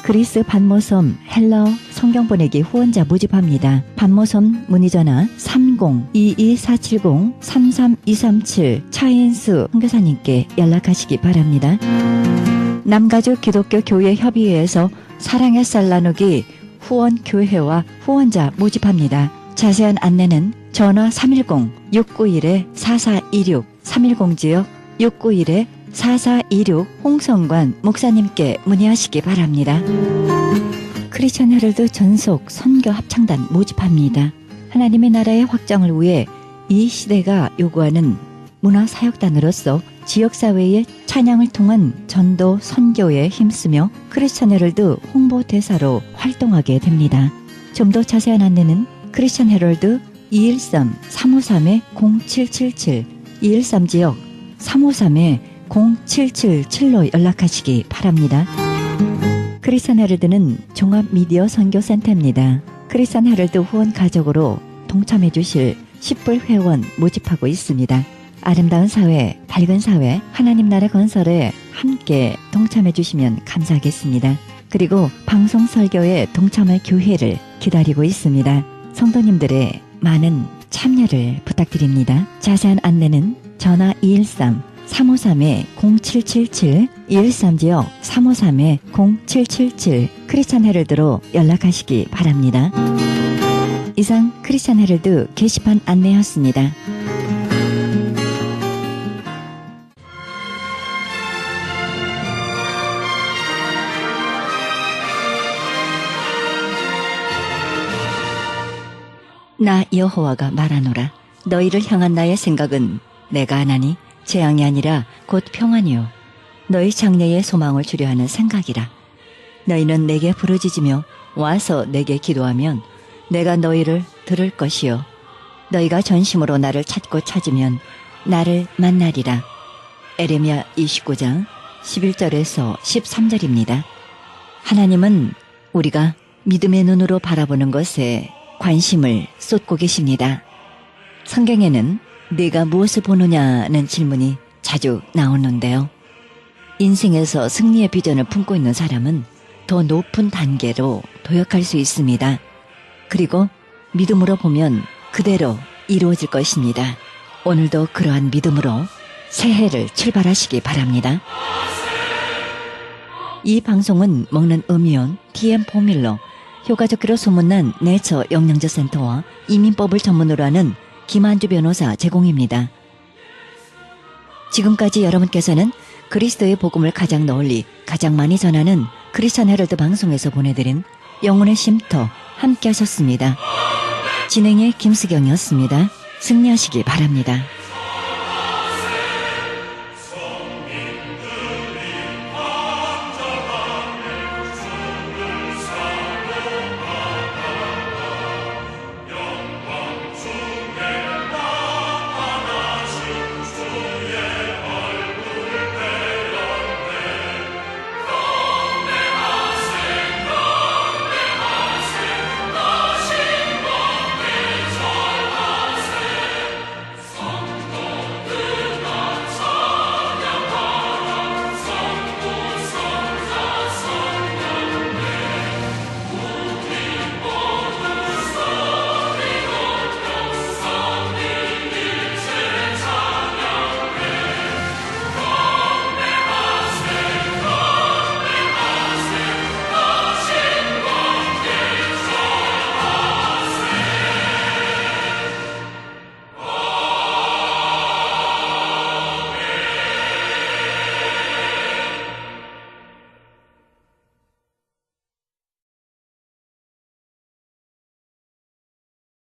그리스 반모섬 헬러 성경 보내기 후원자 모집합니다. 반모섬 문의전화 30-22470-33237 차인수 선교사님께 연락하시기 바랍니다. 남가주 기독교 교회 협의회에서 사랑의 쌀 나누기 후원교회와 후원자 모집합니다. 자세한 안내는 전화 310-691-4426, 310 지역 691-4426 홍성관 목사님께 문의하시기 바랍니다. 크리스천 헤럴드 전속 선교 합창단 모집합니다. 하나님의 나라의 확장을 위해 이 시대가 요구하는 문화사역단으로서 지역사회의 찬양을 통한 전도 선교에 힘쓰며 크리스천 헤럴드 홍보대사로 활동하게 됩니다. 좀 더 자세한 안내는 크리스천 헤럴드 213-353-0777, 213 지역 353-0777로 연락하시기 바랍니다. 크리스천 헤럴드는 종합미디어 선교센터입니다. 크리스천 헤럴드 후원 가족으로 동참해 주실 10불 회원 모집하고 있습니다. 아름다운 사회, 밝은 사회, 하나님 나라 건설에 함께 동참해 주시면 감사하겠습니다. 그리고 방송 설교에 동참할 교회를 기다리고 있습니다. 성도님들의 많은 참여를 부탁드립니다. 자세한 안내는 전화 213-353-0777, 213 지역 353-0777 크리스천 헤럴드로 연락하시기 바랍니다. 이상 크리스천 헤럴드 게시판 안내였습니다. 나 여호와가 말하노라. 너희를 향한 나의 생각은 내가 하나니 재앙이 아니라 곧 평안이요 너희 장래의 소망을 주려 하는 생각이라. 너희는 내게 부르짖으며 와서 내게 기도하면 내가 너희를 들을 것이요 너희가 전심으로 나를 찾고 찾으면 나를 만나리라. 에레미야 29장 11절에서 13절입니다. 하나님은 우리가 믿음의 눈으로 바라보는 것에 관심을 쏟고 계십니다. 성경에는 네가 무엇을 보느냐는 질문이 자주 나오는데요. 인생에서 승리의 비전을 품고 있는 사람은 더 높은 단계로 도약할 수 있습니다. 그리고 믿음으로 보면 그대로 이루어질 것입니다. 오늘도 그러한 믿음으로 새해를 출발하시기 바랍니다. 이 방송은 먹는 음이온 TM 포뮬러, 효과좋기로 소문난 내처 영양제 센터와 이민법을 전문으로 하는 김한주 변호사 제공입니다. 지금까지 여러분께서는 그리스도의 복음을 가장 널리 가장 많이 전하는 크리스찬 헤럴드 방송에서 보내드린 영혼의 쉼터 함께 하셨습니다. 진행의 김수경이었습니다. 승리하시기 바랍니다.